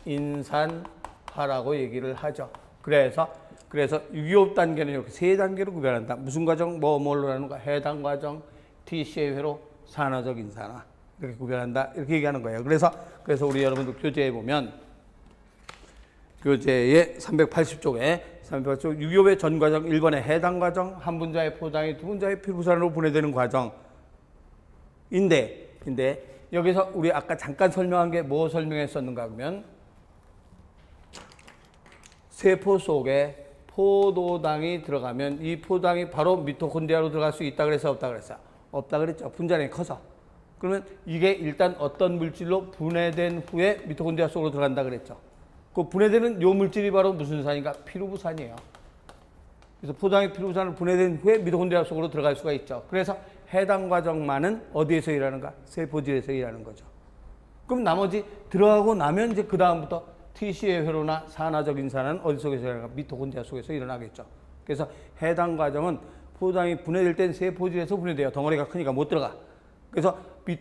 인산화라고 얘기를 하죠. 그래서 6.25단계는 이렇게 세 단계로 구별한다. 무슨 과정? 뭘로 하는가? 해당 과정, TCA회로 산화적 인산화. 이렇게 구별한다. 이렇게 얘기하는 거예요. 그래서 우리 여러분들 교재에 보면 교재의 380쪽에 380쪽 6.25의 전 과정 1번의 해당 과정, 한 분자의 포당이 두 분자의 필요부산으로 분해되는 과정인데 여기서 우리 아까 잠깐 설명한 게 뭐 설명했었는가 그러면 세포 속에 포도당이 들어가면 이 포도당이 바로 미토콘드리아로 들어갈 수 있다 그래서 없다 그랬어요? 없다 그랬죠. 분자량이 커서. 그러면 이게 일단 어떤 물질로 분해된 후에 미토콘드리아 속으로 들어간다 그랬죠. 그 분해되는 요 물질이 바로 무슨 산인가? 피루부산이에요. 그래서 포도당이 피루부산을 분해된 후에 미토콘드리아 속으로 들어갈 수가 있죠. 그래서 해당 과정만은 어디에서 일하는가? 세포질에서 일하는 거죠. 그럼 나머지 들어가고 나면 이제 그 다음부터 TCA 회로나 산화적 인산화는 어디 속에서 일어나는가? 미토콘드리아 속에서 일어나겠죠. 그래서 해당 과정은 포도당이 분해될 땐 세포질에서 분해돼요. 덩어리가 크니까 못 들어가. 그래서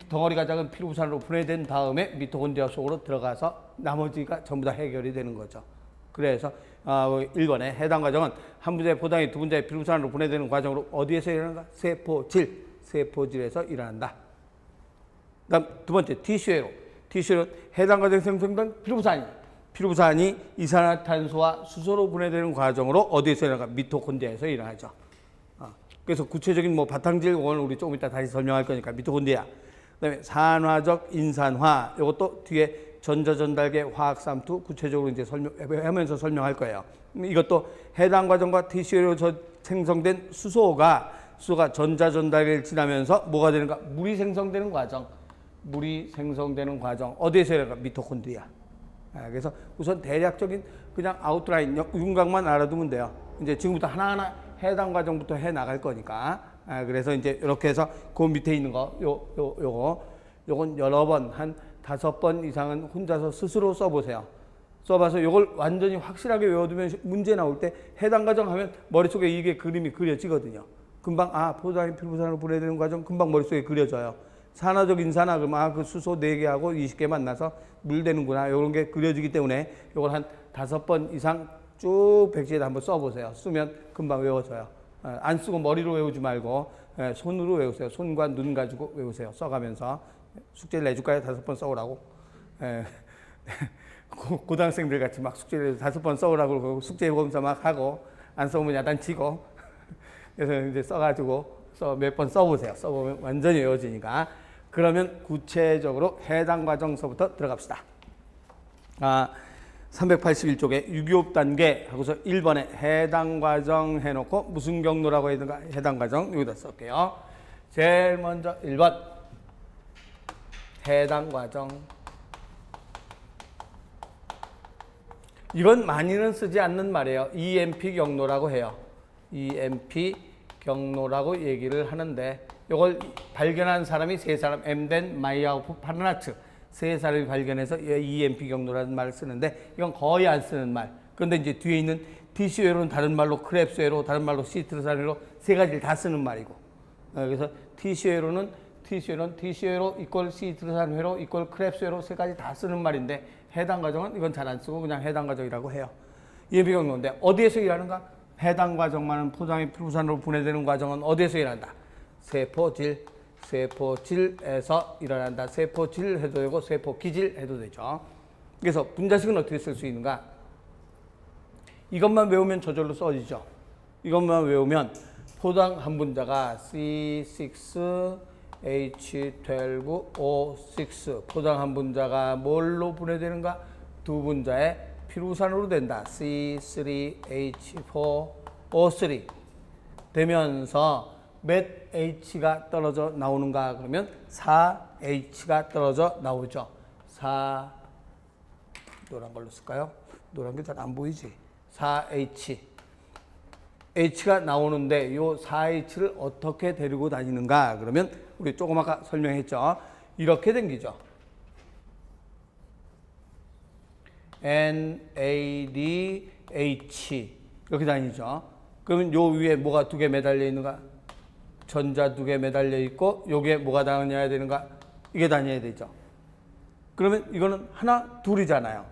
덩어리가 작은 피루부산으로 분해된 다음에 미토콘드리아 속으로 들어가서 나머지가 전부 다 해결이 되는 거죠. 그래서 1번에 해당 과정은 한 분자의 포당이 두 분자의 피루부산으로 분해되는 과정으로 어디에서 일어나는가? 세포질에서 일어난다. 그다음 두 번째 TCA로. TCA로 해당 과정에 생성된 피루부산이 이산화탄소와 수소로 분해되는 과정으로 어디에서 일어나는가? 미토콘드리아에서 일어나죠. 그래서 구체적인 바탕질 오늘 우리 조금 이따 다시 설명할 거니까 미토콘드리아. 그다음에 산화적 인산화. 이것도 뒤에 전자전달계 화학삼투 구체적으로 이제 설명하면서 설명할 거예요. 이것도 해당 과정과 TCA로 생성된 수소가 전자전달계를 지나면서 뭐가 되는가? 물이 생성되는 과정. 어디에서 일어나는가? 미토콘드리아. 그래서 우선 대략적인 그냥 아웃라인 윤곽만 알아두면 돼요. 이제 지금부터 하나하나 해당 과정부터 해 나갈 거니까. 그래서 이제 이렇게 해서 그 밑에 있는 거, 요건 여러 번, 한 5번 이상은 혼자서 스스로 써보세요. 써봐서 요걸 완전히 확실하게 외워두면 문제 나올 때 해당 과정 하면 머릿속에 이게 그림이 그려지거든요. 금방, 포도당이 피루부산으로 분해되는 과정 금방 머릿속에 그려져요. 산화적 인산화, 그럼 그 수소 4개하고 20개 만나서 물 되는구나. 요런 게 그려지기 때문에 요걸 한 5번 이상 쭉 백지에다 한번 써보세요. 쓰면 금방 외워져요. 안 쓰고 머리로 외우지 말고 손으로 외우세요. 손과 눈 가지고 외우세요. 써가면서 숙제를 내줄까요? 5번 써오라고. 예. 고등학생들 같이 막 숙제를 5번 써오라고 그러고 숙제 검사 막 하고 안 써오면 야단치고 그래서 이제 써가지고 몇 번 써보세요. 써보면 완전히 외워지니까. 그러면 구체적으로 해당 과정서부터 들어갑시다. 381쪽에 6.25단계 하고서 1번에 해당 과정 해놓고 무슨 경로라고 해야 되는가? 해당 과정 여기다 쓸게요. 제일 먼저 1번 해당 과정. 이건 많이는 쓰지 않는 말이에요. EMP 경로라고 해요. EMP 경로라고 얘기를 하는데 이걸 발견한 사람이 세 사람, 엠덴, 마이아우프, 파르나츠 세 사람이 발견해서 EMP 경로라는 말을 쓰는데 이건 거의 안 쓰는 말. 그런데 이제 뒤에 있는 TC회로는 다른 말로 크랩스회로, 다른 말로 시트르산회로 세 가지를 다 쓰는 말이고. 그래서 TC회로 이꼴 시트르산회로 이꼴 크랩스회로 세 가지 다 쓰는 말인데 해당 과정은 이건 잘 안 쓰고 그냥 해당 과정이라고 해요. EMP 경로인데 어디에서 일하는가? 해당 과정만은 포장이 피부산으로 분해되는 과정은 어디에서 일한다? 세포질에서 일어난다. 세포질 해도 되고 세포기질 해도 되죠. 그래서 분자식은 어떻게 쓸 수 있는가? 이것만 외우면 저절로 써지죠. 이것만 외우면 포장 한 분자가 C6H12O6 포장 한 분자가 뭘로 분해되는가? 두 분자의 피루산으로 된다. C3H4O3 되면서 몇 H가 떨어져 나오는가? 그러면 4H가 떨어져 나오죠. 4 노란 걸로 쓸까요? 노란 게 잘 안 보이지? 4H H가 나오는데 이 4H를 어떻게 데리고 다니는가? 그러면 우리 조금 아까 설명했죠. 이렇게 당기죠. NADH 이렇게 다니죠. 그러면 요 위에 뭐가 두 개 매달려 있는가? 전자 두 개 매달려 있고 요게 뭐가 다녀야 되는가? 이게 다녀야 되죠. 그러면 이거는 하나, 둘이잖아요.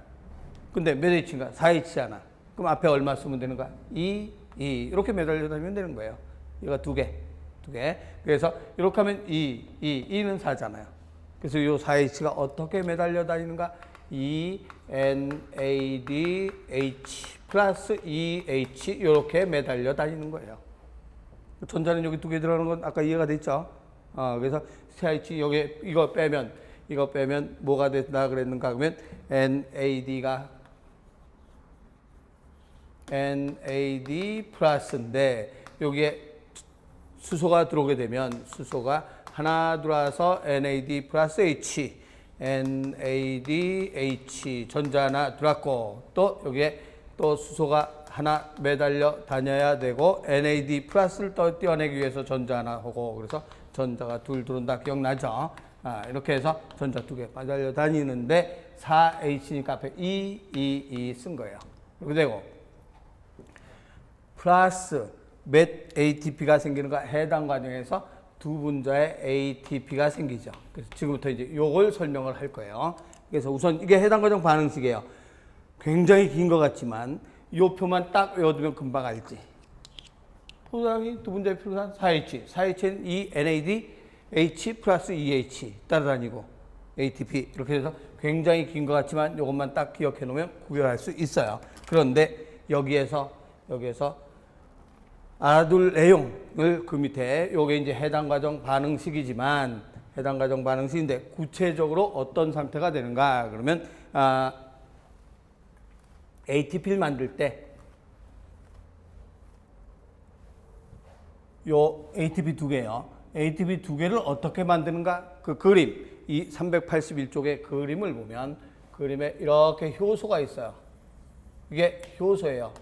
근데 몇 H인가? 4H잖아. 그럼 앞에 얼마 쓰면 되는가? 2 이렇게 매달려 다니면 되는 거예요. 이거 두 개. 그래서 이렇게 하면 2는 4잖아요. 그래서 이 4H가 어떻게 매달려 다니는가? NADH 플러스 EH 이렇게 매달려 다니는 거예요. 전자는 여기 두 개 들어가는 건 아까 이해가 됐죠? 그래서 CH 여기 이거 빼면 뭐가 된다 그랬는가? 그러면 NAD 플러스인데 여기에 수소가 들어오게 되면 수소가 하나 들어와서 NAD 플러스 H NADH 전자 하나 들어왔고 또 여기에 또 수소가 하나 매달려 다녀야 되고 NAD 플러스를 또 떼어내기 위해서 전자 하나 하고 그래서 전자가 둘 들어온다 기억나죠? 이렇게 해서 전자 두 개 매달려 다니는데 4H니까 앞에 2 쓴 거예요. 이렇게 되고 플러스 몇 ATP가 생기는가? 해당 과정에서 두 분자의 ATP가 생기죠. 그래서 지금부터 이제 요걸 설명을 할 거예요. 그래서 우선 이게 해당 과정 반응식이에요. 굉장히 긴 것 같지만 요 표만 딱 외워두면 금방 알지. 포장이 두 분자의 피루산 4H는 이 NADH 플러스 EH 따라다니고 ATP 이렇게 해서 굉장히 긴 것 같지만 요것만 딱 기억해 놓으면 구별할 수 있어요. 그런데 여기에서 알아둘 내용을 그 밑에 요게 이제 해당 과정 반응식이지만 해당 과정 반응식인데 구체적으로 어떤 상태가 되는가 그러면 ATP를 만들 때 요 ATP 두 개요. ATP 두 개를 어떻게 만드는가? 그 그림 이 381쪽의 그림을 보면 그림에 이렇게 효소가 있어요. 이게 효소예요.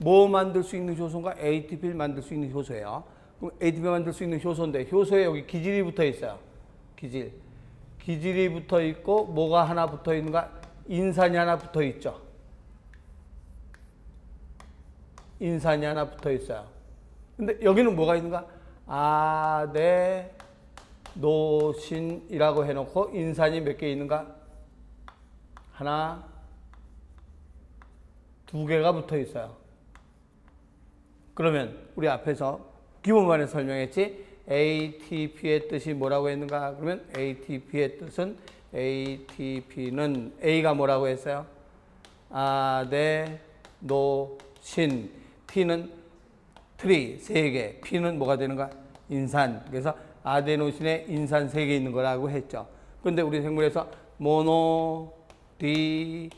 뭐 만들 수 있는 효소인가? ATP를 만들 수 있는 효소예요. 그럼 ATP 만들 수 있는 효소인데 효소에 여기 기질이 붙어 있어요. 기질이 붙어 있고 뭐가 하나 붙어 있는가? 인산이 하나 붙어 있죠. 인산이 하나 붙어 있어요. 근데 여기는 뭐가 있는가? 아데노신이라고 해놓고 인산이 몇 개 있는가? 하나, 두 개가 붙어 있어요. 그러면 우리 앞에서 기본반에 설명했지 ATP의 뜻이 뭐라고 했는가? 그러면 ATP의 뜻은 ATP는 A가 뭐라고 했어요? 아데노신, T는 트리, 3개, P는 뭐가 되는가? 인산. 그래서 아데노신에 인산 3개 있는 거라고 했죠. 그런데 우리 생물에서 모노, 디,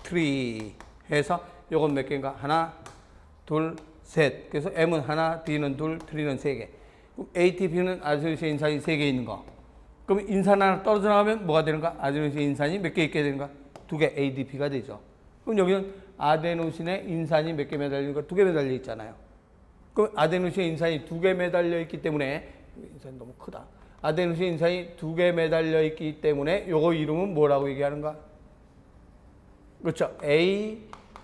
트리 해서 요건 몇 개인가? 하나, 둘, 셋. 그래서 M은 하나, D는 둘, 트리는 3개. ATP는 아데노신 인산이 3개 있는 거. 그럼 인산 하나 떨어져 나가면 뭐가 되는가? 아데노신 인산이 몇 개 있게 되는가? 2개, ADP가 되죠. 그럼 여기는 아데노신에 인산이 몇 개 매달리는 거? 2개 매달려 있잖아요. 그럼 아데노신 인산이 2개 매달려 있기 때문에, 인산이 너무 크다. 아데노신 인산이 2개 매달려 있기 때문에 요거 이름은 뭐라고 얘기하는가? 그렇죠.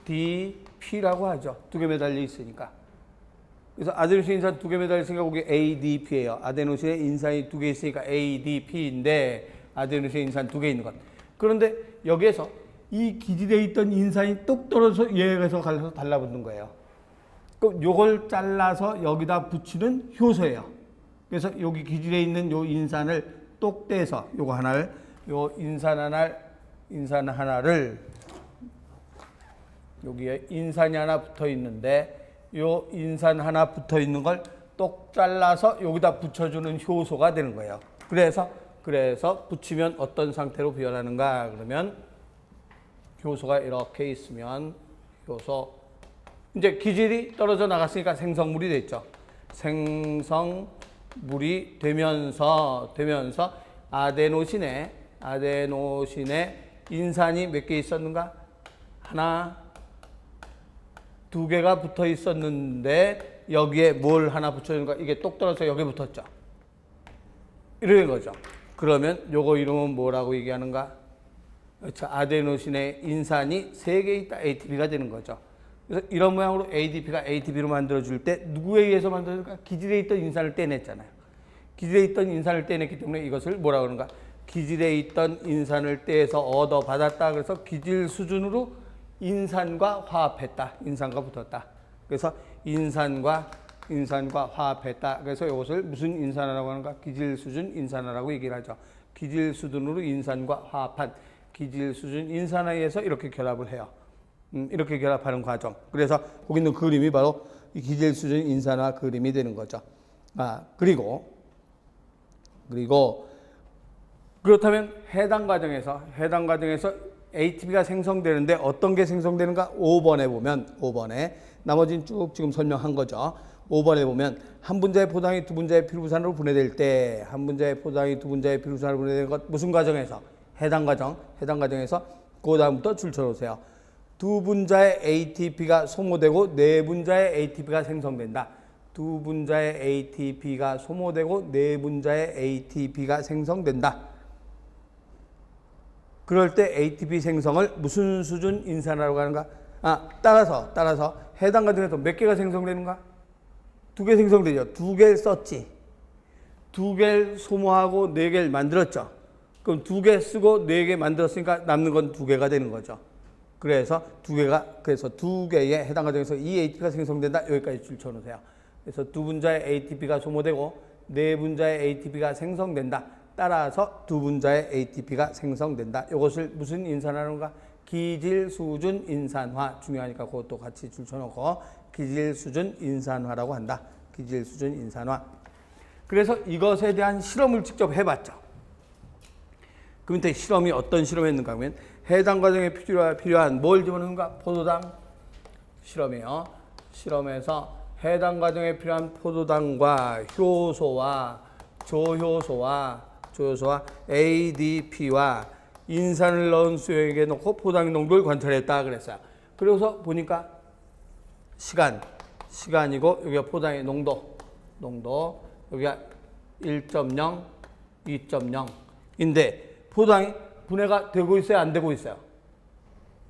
ADP라고 하죠. 2개 매달려 있으니까. 그래서 아데노신 인산 2개 매달려 있으니까 거기 ADP예요. 아데노신에 인산이 2개 있으니까 ADP인데 아데노신 인산 2개 있는 것. 그런데 여기에서 이 기질에 있던 인산이 뚝 떨어져서 얘에서 갈라서 달라붙는 거예요. 그럼 요걸 잘라서 여기다 붙이는 효소예요. 그래서 여기 기질에 있는 요 인산을 똑 떼서 요거 하나를, 요 인산 하나를 여기에 인산이 하나 붙어 있는데 요 인산 하나 붙어 있는 걸 똑 잘라서 여기다 붙여주는 효소가 되는 거예요. 그래서 붙이면 어떤 상태로 변하는가? 그러면 효소가 이렇게 있으면 효소, 이제 기질이 떨어져 나갔으니까 생성물이 됐죠. 생성물이 되면서 아데노신에 인산이 몇 개 있었는가? 하나, 2개가 붙어 있었는데 여기에 뭘 하나 붙여주는가? 이게 똑 떨어져서 여기에 붙었죠. 이런 거죠. 그러면 요거 이름은 뭐라고 얘기하는가? 그렇죠. 아데노신에 인산이 3개 있다. ATP가 되는 거죠. 그래서 이런 모양으로 ATP로 만들어줄 때 누구에 의해서 만들어줄까? 기질에 있던 인산을 떼냈잖아요. 기질에 있던 인산을 떼냈기 때문에 이것을 뭐라고 하는가? 기질에 있던 인산을 떼서 얻어받았다. 그래서 기질 수준으로 인산과 화합했다. 인산과 붙었다. 그래서 인산과 화합했다. 그래서 이것을 무슨 인산화라고 하는가? 기질 수준 인산화라고 얘기를 하죠. 기질 수준으로 인산과 화합한 기질 수준 인산화에서 이렇게 결합을 해요. 이렇게 결합하는 과정. 그래서 거기 있는 그림이 바로 이 기질 수준 인산화 그림이 되는 거죠. 그리고 그렇다면 해당 과정에서 ATP가 생성되는데 어떤 게 생성되는가? 5번에 보면, 5번에 나머지는 쭉 지금 설명한 거죠. 5번에 보면 한 분자의 포당이 두 분자의 필요부산으로 분해될 때, 한 분자의 포당이 두 분자의 필요부산으로 분해되는 것 무슨 과정에서? 해당 과정에서 그 다음부터 줄 쳐놓으세요. 두 분자의 ATP가 소모되고 네 분자의 ATP가 생성된다. 두 분자의 ATP가 소모되고 네 분자의 ATP가 생성된다. 그럴 때 ATP 생성을 무슨 수준 인산화라고 하는가? 따라서 해당 과정에서 몇 개가 생성되는가? 2개 생성되죠. 2개를 썼지. 2개를 소모하고 4개를 만들었죠. 그럼 2개 쓰고 4개 만들었으니까 남는 건 2개가 되는 거죠. 그래서 2개의 해당 과정에서 이 ATP가 생성된다. 여기까지 줄 쳐놓으세요. 그래서 두 분자의 ATP가 소모되고 네 분자의 ATP가 생성된다. 따라서 두 분자의 ATP가 생성된다. 이것을 무슨 인산화인가? 기질 수준 인산화. 중요하니까 그것도 같이 줄 쳐놓고 기질 수준 인산화라고 한다. 기질 수준 인산화. 그래서 이것에 대한 실험을 직접 해봤죠. 그 밑에 실험이 어떤 실험했는가 하면 해당 과정에 필요한 뭘 집어넣는가? 포도당 실험이에요. 실험에서 해당 과정에 필요한 포도당과 효소와 조효소와 ADP와 인산을 넣은 수액에 넣고 포도당 농도를 관찰했다 그랬어요. 그래서 보니까 시간이고 여기가 포도당의 농도 여기가 1.0, 2.0인데 포도당이 분해가 되고 있어요? 안 되고 있어요?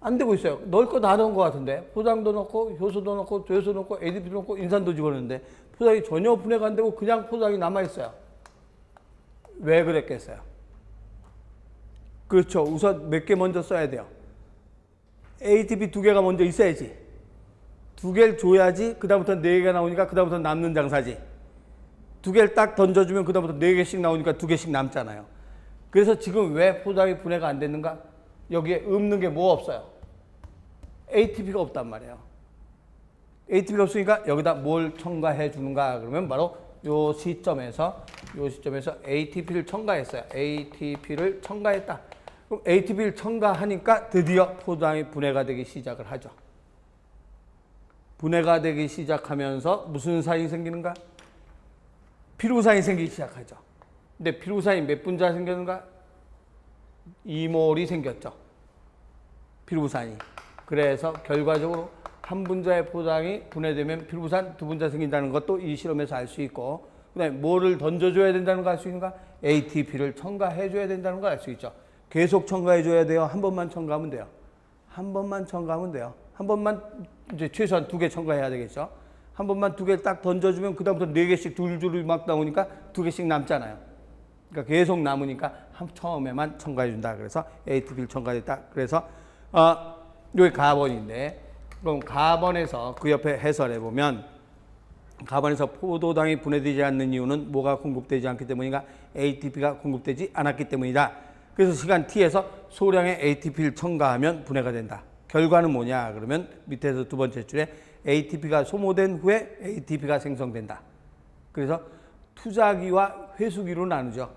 안 되고 있어요. 넣을 거 다 넣은 것 같은데 포도당도 넣고 효소도 넣고 조효소 넣고 ADP도 넣고 인산도 집어넣는데 포도당이 전혀 분해가 안 되고 그냥 포도당이 남아있어요. 왜 그랬겠어요? 그렇죠. 우선 몇 개 먼저 써야 돼요. ATP 2개가 먼저 있어야지. 2개를 줘야지 그 다음부터 4개가 나오니까 그 다음부터 남는 장사지. 두 개를 딱 던져주면 그다음부터 네 개씩 나오니까 두 개씩 남잖아요. 그래서 지금 왜 포장이 분해가 안 됐는가? 여기에 없는 게 뭐 없어요? ATP가 없단 말이에요. ATP가 없으니까 여기다 뭘 첨가해 주는가? 그러면 바로 요 시점에서 ATP를 첨가했어요. ATP를 첨가했다. 그럼 ATP를 첨가하니까 드디어 포장이 분해가 되기 시작을 하죠. 분해가 되기 시작하면서 무슨 사인이 생기는가? 피루산이 생기기 시작하죠. 근데 피루산이 몇 분자 생겼는가? 2몰이 생겼죠. 피루산이. 그래서 결과적으로 한 분자의 포장이 분해되면 피루산 두 분자 생긴다는 것도 이 실험에서 알 수 있고, 그다음에 뭐를 던져줘야 된다는 거 알 수 있는가? ATP를 첨가해줘야 된다는 거 알 수 있죠. 계속 첨가해줘야 돼요. 한 번만 첨가하면 돼요. 한 번만 첨가하면 돼요. 한 번만 이제 최소한 두 개 첨가해야 되겠죠. 한 번만 두 개 딱 던져주면 그다음부터 네 개씩 줄줄이 막 나오니까 두 개씩 남잖아요. 그러니까 계속 남으니까 처음에만 첨가해준다. 그래서 ATP를 첨가했다. 그래서 여기 가번인데, 그럼 가번에서 그 옆에 해설해 보면 가번에서 포도당이 분해되지 않는 이유는 뭐가 공급되지 않기 때문인가? ATP가 공급되지 않았기 때문이다. 그래서 시간 t에서 소량의 ATP를 첨가하면 분해가 된다. 결과는 뭐냐? 그러면 밑에서 두 번째 줄에 ATP가 소모된 후에 ATP가 생성된다. 그래서 투자기와 회수기로 나누죠.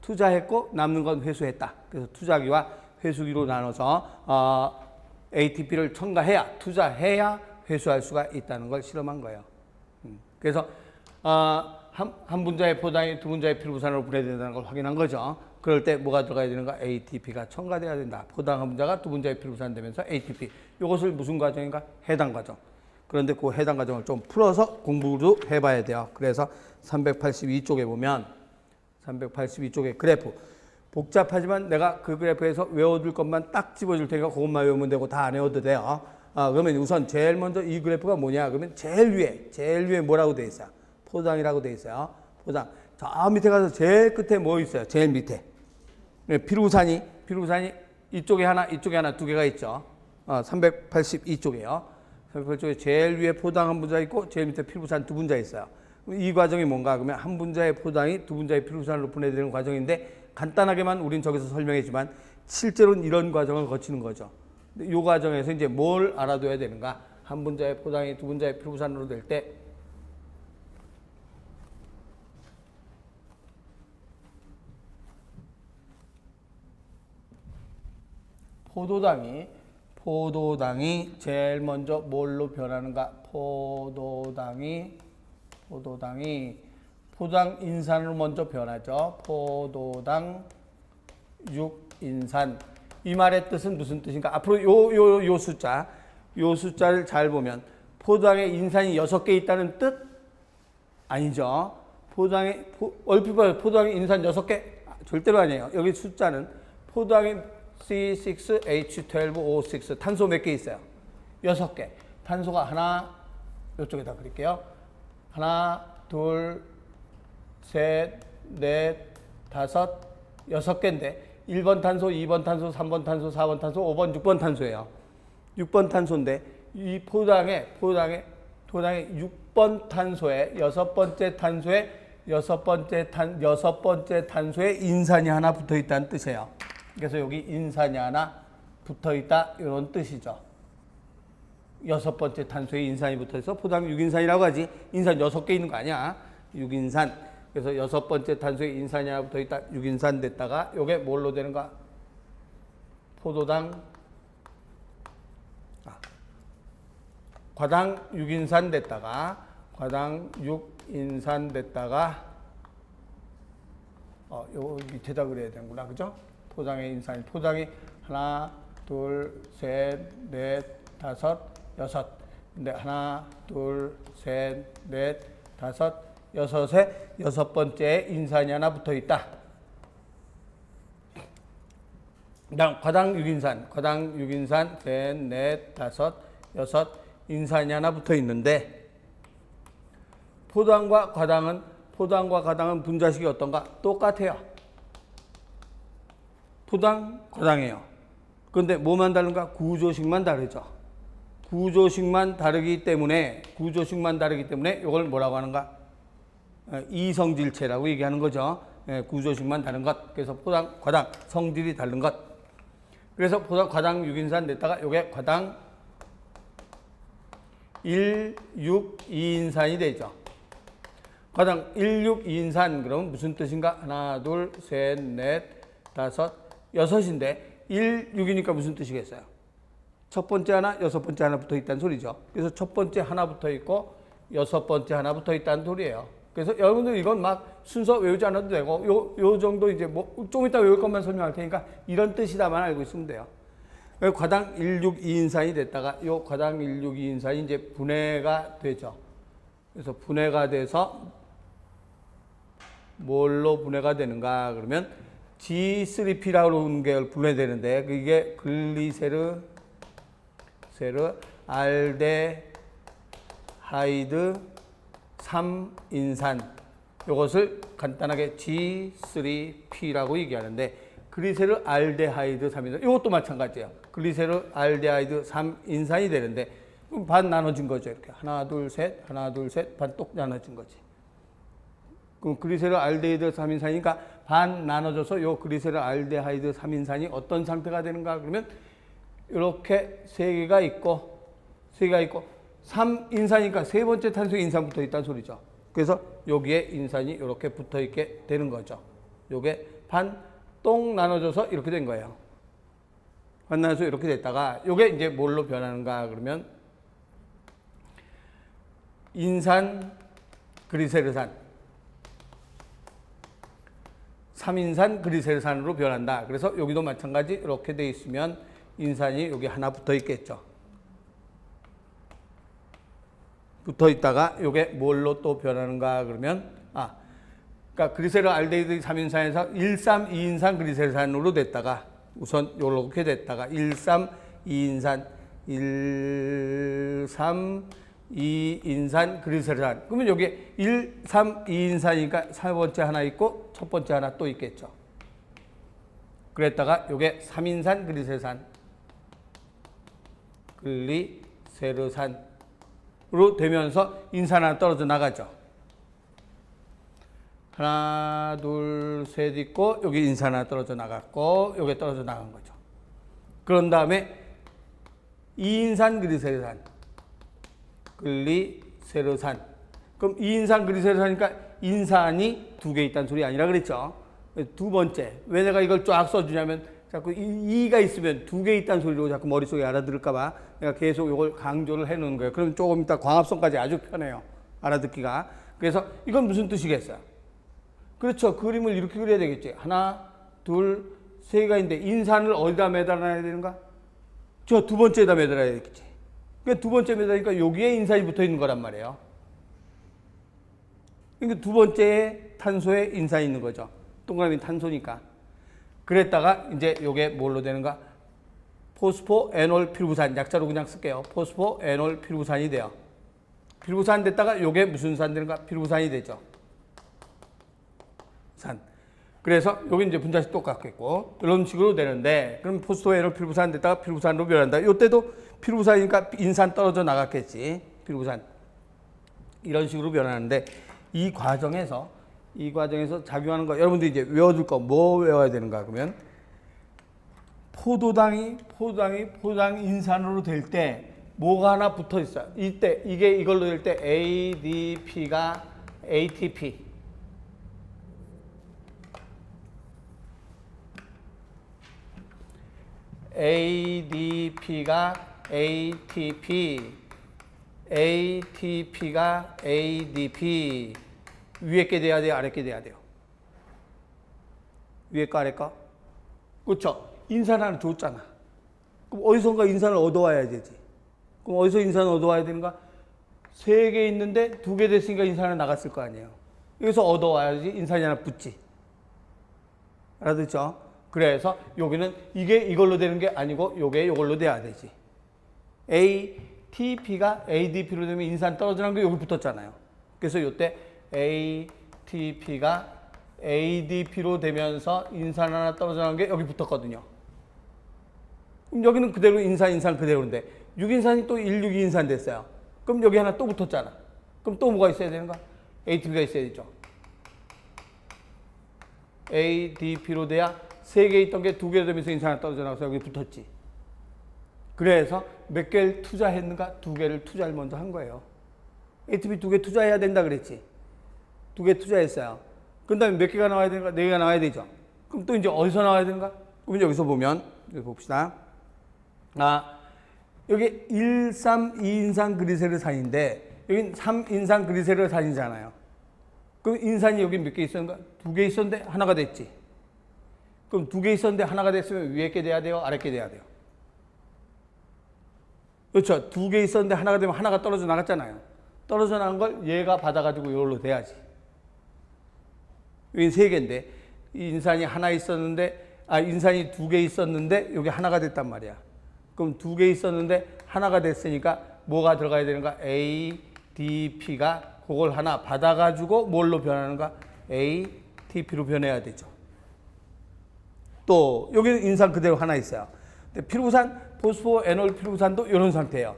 투자했고 남는 건 회수했다. 그래서 투자기와 회수기로 나눠서 ATP를 첨가해야, 투자해야 회수할 수가 있다는 걸 실험한 거예요. 그래서 한 분자의 포장이 두 분자의 피루산으로 분해된다는 걸 확인한 거죠. 그럴 때 뭐가 들어가야 되는가? ATP가 첨가돼야 된다. 포당 한 분자가 두 분자의 피루산 되면서 ATP. 이것을 무슨 과정인가? 해당 과정. 그런데 그 해당 과정을 좀 풀어서 공부도 해봐야 돼요. 그래서 382쪽에 보면 382쪽의 그래프. 복잡하지만 내가 그 그래프에서 외워둘 것만 딱 집어줄 테니까 그것만 외우면 되고 다 안 외워도 돼요. 그러면 우선 제일 먼저 이 그래프가 뭐냐? 그러면 제일 위에 뭐라고 돼 있어요? 포장이라고 돼 있어요. 포장. 저 밑에 가서 제일 끝에 뭐 있어요? 제일 밑에. 피루산이 이쪽에 하나 두 개가 있죠. 382쪽에요. 382쪽에 제일 위에 포장 한 분자 있고 제일 밑에 피루산 두 분자 있어요. 이 과정이 뭔가? 그러면 한 분자의 포장이 두 분자의 피루산으로 분해되는 과정인데, 간단하게만 우린 저기서 설명했지만 실제로는 이런 과정을 거치는 거죠. 이 과정에서 이제 뭘 알아둬야 되는가? 한 분자의 포장이 두 분자의 피루산으로 될 때 포도당이 제일 먼저 뭘로 변하는가? 포도당이 포장인산으로 먼저 변하죠. 포도당 6인산. 이 말의 뜻은 무슨 뜻인가? 앞으로 요 숫자를 잘 보면 포장에 인산이 6개 있다는 뜻? 아니죠. 얼핏 봐요. 포장에 인산 6개? 절대로 아니에요. 여기 숫자는 포장에 C6H12O6 탄소 몇 개 있어요? 6개. 탄소가 하나, 이쪽에다 그릴게요. 하나, 둘, 셋, 넷, 다섯, 6개인데 1번 탄소, 2번 탄소, 3번 탄소, 4번 탄소, 5번, 6번 탄소예요. 6번 탄소인데 이 포장에 6번 탄소에 여섯 번째 탄소에 인산이 하나 붙어 있다는 뜻이에요. 그래서 여기 인산이 하나 붙어 있다 이런 뜻이죠. 6번째 탄소에 인산이 붙어 있어 포장 6인산이라고 하지. 인산 6개 있는 거 아니야. 6인산. 그래서 6번째 탄소에 인산이 하나 붙어 있다. 6인산 됐다가 요게 뭘로 되는가? 포도당 과당 6인산 됐다가 요 밑에다 그래야 되는구나. 그죠? 포장의 인산이 하나, 둘, 셋, 넷, 다섯, 여섯. 근데 하나, 둘, 셋, 넷, 다섯, 여섯에 6번째 인산이 하나 붙어 있다. 그다음 과당 6인산, 셋, 넷, 다섯, 여섯 인산이 하나 붙어 있는데, 포당과 과당은 분자식이 어떤가? 똑같아요. 포당, 과당이에요. 그런데 뭐만 다른가? 구조식만 다르죠. 구조식만 다르기 때문에 이걸 뭐라고 하는가? 이성질체라고 얘기하는 거죠. 구조식만 다른 것. 그래서 포당, 과당, 성질이 다른 것. 그래서 포당, 과당 6인산 냈다가 요게 과당 1, 6, 2인산이 되죠. 과당 1, 6, 2인산 그러면 무슨 뜻인가? 하나, 둘, 셋, 넷, 다섯, 여섯인데 1, 6이니까 무슨 뜻이겠어요? 첫 번째 하나, 여섯 번째 하나 붙어 있다는 소리죠. 그래서 첫 번째 하나 붙어 있고 여섯 번째 하나 붙어 있다는 소리예요. 그래서 여러분들 이건 막 순서 외우지 않아도 되고 요 정도 이제 뭐 좀 이따 외울 것만 설명할 테니까 이런 뜻이다만 알고 있으면 돼요. 과당 1, 6, 2인산이 됐다가 요 과당 1, 6, 2인산이 이제 분해가 되죠. 그래서 분해가 돼서 뭘로 분해가 되는가 그러면 G3P라고 하는 게 분해되는데 그게 글리세르 알데하이드 3인산 이것을 간단하게 G3P라고 얘기하는데 글리세르 알데하이드 3인산 이것도 마찬가지예요. 글리세르 알데하이드 3인산이 되는데 반 나눠진 거죠. 이렇게 하나 둘 셋 반 똑 나눠진 거지. 그럼 글리세르 알데하이드 3인산이니까 반 나눠져서 요 글리세르 알데하이드 3인산이 어떤 상태가 되는가 그러면 이렇게 세 개가 있고 3인산이니까 세 번째 탄소에 인산 붙어 있다는 소리죠. 그래서 여기에 인산이 이렇게 붙어 있게 되는 거죠. 요게 반 똥 나눠져서 이렇게 된 거예요. 반 나눠서 이렇게 됐다가 요게 이제 뭘로 변하는가 그러면 인산 그리세르산 3인산 그리세르산으로 변한다. 그래서 여기도 마찬가지 이렇게 돼 있으면 인산이 여기 하나 붙어 있겠죠. 붙어 있다가 이게 뭘로 또 변하는가 그러면 그러니까 그리세르 알데히드 3인산에서 1,3, 2인산 그리세르산으로 됐다가 우선 이렇게 됐다가 1,3, 2인산 1,3, 2인산 그리세르산 그러면 여기 1, 3, 2인산이니까 세 번째 하나 있고 첫 번째 하나 또 있겠죠. 그랬다가 이게 3인산 그리세르산 글리세르산으로 되면서 인산 하나 떨어져 나가죠. 하나, 둘, 셋 있고 여기 인산 하나 떨어져 나갔고 여기 떨어져 나간 거죠. 그런 다음에 2인산 그리세르산 글리세르산 그럼 2인산 그리세르산이니까 인산이 두 개 있다는 소리 아니라 그랬죠. 두 번째 왜 내가 이걸 쫙 써주냐면 자꾸 2가 있으면 두 개 있다는 소리로 자꾸 머릿속에 알아들을까 봐 내가 계속 이걸 강조를 해 놓은 거예요. 그럼 조금 이따 광합성까지 아주 편해요. 알아듣기가. 그래서 이건 무슨 뜻이겠어요? 그렇죠. 그림을 이렇게 그려야 되겠지. 하나, 둘, 세 개가 있는데 인산을 어디다 매달아야 되는가? 저 두 번째에다 매달아야 되겠지. 그러니까 두 번째 매달으니까 여기에 인산이 붙어 있는 거란 말이에요. 그러니까 두 번째 탄소에 인산이 있는 거죠. 동그라미 탄소니까. 그랬다가 이제 요게 뭘로 되는가? 포스포에놀 필구산. 약자로 그냥 쓸게요. 포스포에놀 필구산이 돼요. 필구산 됐다가 요게 무슨 산 되는가? 필구산이 되죠. 산. 그래서 여기 이제 분자식 똑같겠고 이런 식으로 되는데 그럼 포스포에놀 필구산 됐다가 필구산으로 변한다. 이때도 필구산이니까 인산 떨어져 나갔겠지. 필구산. 이런 식으로 변하는데 이 과정에서 작용하는 거 여러분들이 이제 외워둘 거 뭐 외워야 되는가 그러면 포도당 인산으로 될 때 뭐가 하나 붙어 있어요. 이때 이게 이걸로 될 때 ADP가 ATP ADP가 ATP ATP가 ADP 위에 게 돼야 돼요? 아래 게 돼야 돼요? 위에 거 아래 거? 그렇죠. 인산 하나 줬잖아. 그럼 어디선가 인산을 얻어와야 되지. 그럼 어디서 인산을 얻어와야 되는가? 세 개 있는데 두 개 됐으니까 인산 하나 나갔을 거 아니에요. 여기서 얻어와야지 인산이 하나 붙지. 알아듣죠? 그래서 여기는 이게 이걸로 되는 게 아니고 요게 이걸로 돼야 되지. ATP가 ADP로 되면 인산 떨어지는 게 여기 붙었잖아요. 그래서 이때 ATP가 ADP로 되면서 인산 하나 떨어지는 게 여기 붙었거든요. 그럼 여기는 그대로 인산 그대로인데 6인산이 또 1, 6, 2인산 됐어요. 그럼 여기 하나 또 붙었잖아. 그럼 또 뭐가 있어야 되는가? ATP가 있어야 되죠. ADP로 돼야 3개 있던 게 2개 되면서 인산이 떨어져 나가서 여기 붙었지. 그래서 몇 개를 투자했는가? 2개를 투자를 먼저 한 거예요. ATP 2개 투자해야 된다 그랬지. 2개 투자했어요. 그 다음에 몇 개가 나와야 되는가? 4개가 나와야 되죠. 그럼 또 이제 어디서 나와야 되는가? 그럼 여기서 보면, 여기 봅시다. 여기 1, 3, 2인산 그리세르산인데, 여긴 3인산 그리세르산이잖아요. 그럼 인산이 여기 몇 개 있었는가? 2개 있었는데 하나가 됐지. 그럼 2개 있었는데 하나가 됐으면 위에 게 돼야 돼요? 아래 게 돼야 돼요? 그렇죠. 2개 있었는데 하나가 되면 하나가 떨어져 나갔잖아요. 떨어져 나간 걸 얘가 받아가지고 이걸로 돼야지. 여기 3개인데 인산이 하나 있었는데 인산이 2개 있었는데 여기 하나가 됐단 말이야. 그럼 2개 있었는데 하나가 됐으니까 뭐가 들어가야 되는가? ADP가 그걸 하나 받아가지고 뭘로 변하는가? ATP로 변해야 되죠. 또 여기는 인산 그대로 하나 있어요. 근데 피루산, 포스포, 에놀 피루산도 이런 상태예요.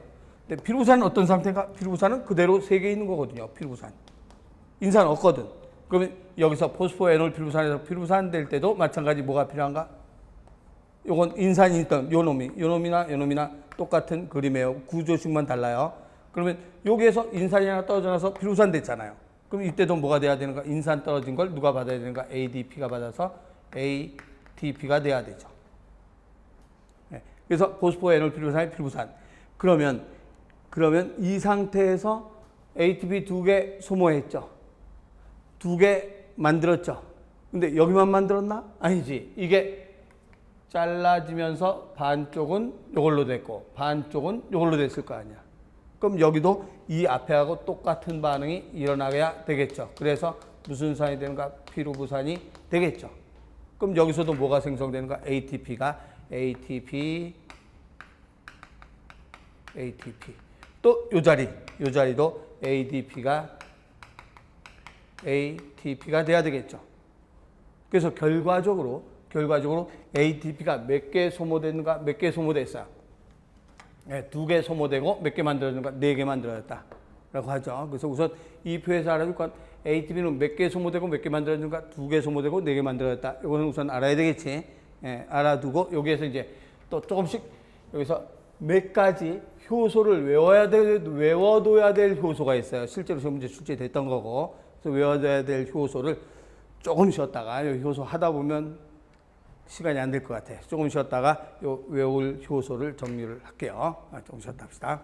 근데 피루산은 어떤 상태인가? 피루산은 그대로 3개 있는 거거든요. 피루산. 인산 없거든. 그러면 여기서 포스포, 에놀 피루산에서 피루산 될 때도 마찬가지 뭐가 필요한가? 요건 인산이 있던 요 놈이나 똑같은 그림이에요. 구조식만 달라요. 그러면 여기에서 인산이 하나 떨어져 나서 피루산 됐잖아요. 그럼 이때도 뭐가 돼야 되는가? 인산 떨어진 걸 누가 받아야 되는가? ADP가 받아서 ATP가 돼야 되죠. 네. 그래서 포스포, 에놀 피루산이 피루산. 그러면 이 상태에서 ATP 2개 소모했죠. 2개 만들었죠. 근데 여기만 만들었나? 아니지. 이게 잘라지면서 반쪽은 이걸로 됐고 반쪽은 이걸로 됐을 거 아니야. 그럼 여기도 이 앞에하고 똑같은 반응이 일어나야 되겠죠. 그래서 무슨 산이 되는가? 피루부산이 되겠죠. 그럼 여기서도 뭐가 생성되는가? ATP가 ATP 또 요 자리도 ADP가 ATP가 돼야 되겠죠. 그래서 결과적으로 ATP가 몇 개 소모됐는가? 몇 개 소모됐어요? 네, 2개 소모되고 몇 개 만들어졌는가? 4개 만들어졌다. 라고 하죠. 그래서 우선 이 표에서 알아줄 건 ATP는 몇 개 소모되고 몇 개 만들어졌는가? 2개 소모되고 4개 만들어졌다. 이거는 우선 알아야 되겠지. 예, 알아두고 여기에서 이제 또 조금씩 여기서 몇 가지 효소를 외워둬야 될 효소가 있어요. 실제로 시험 문제 출제됐던 거고. 그래서 외워둬야 될 효소를 조금 쉬었다가 이 효소 하다 보면 시간이 안 될 것 같아. 조금 쉬었다가 요 외울 효소를 정리를 할게요. 조금 쉬었다 합시다.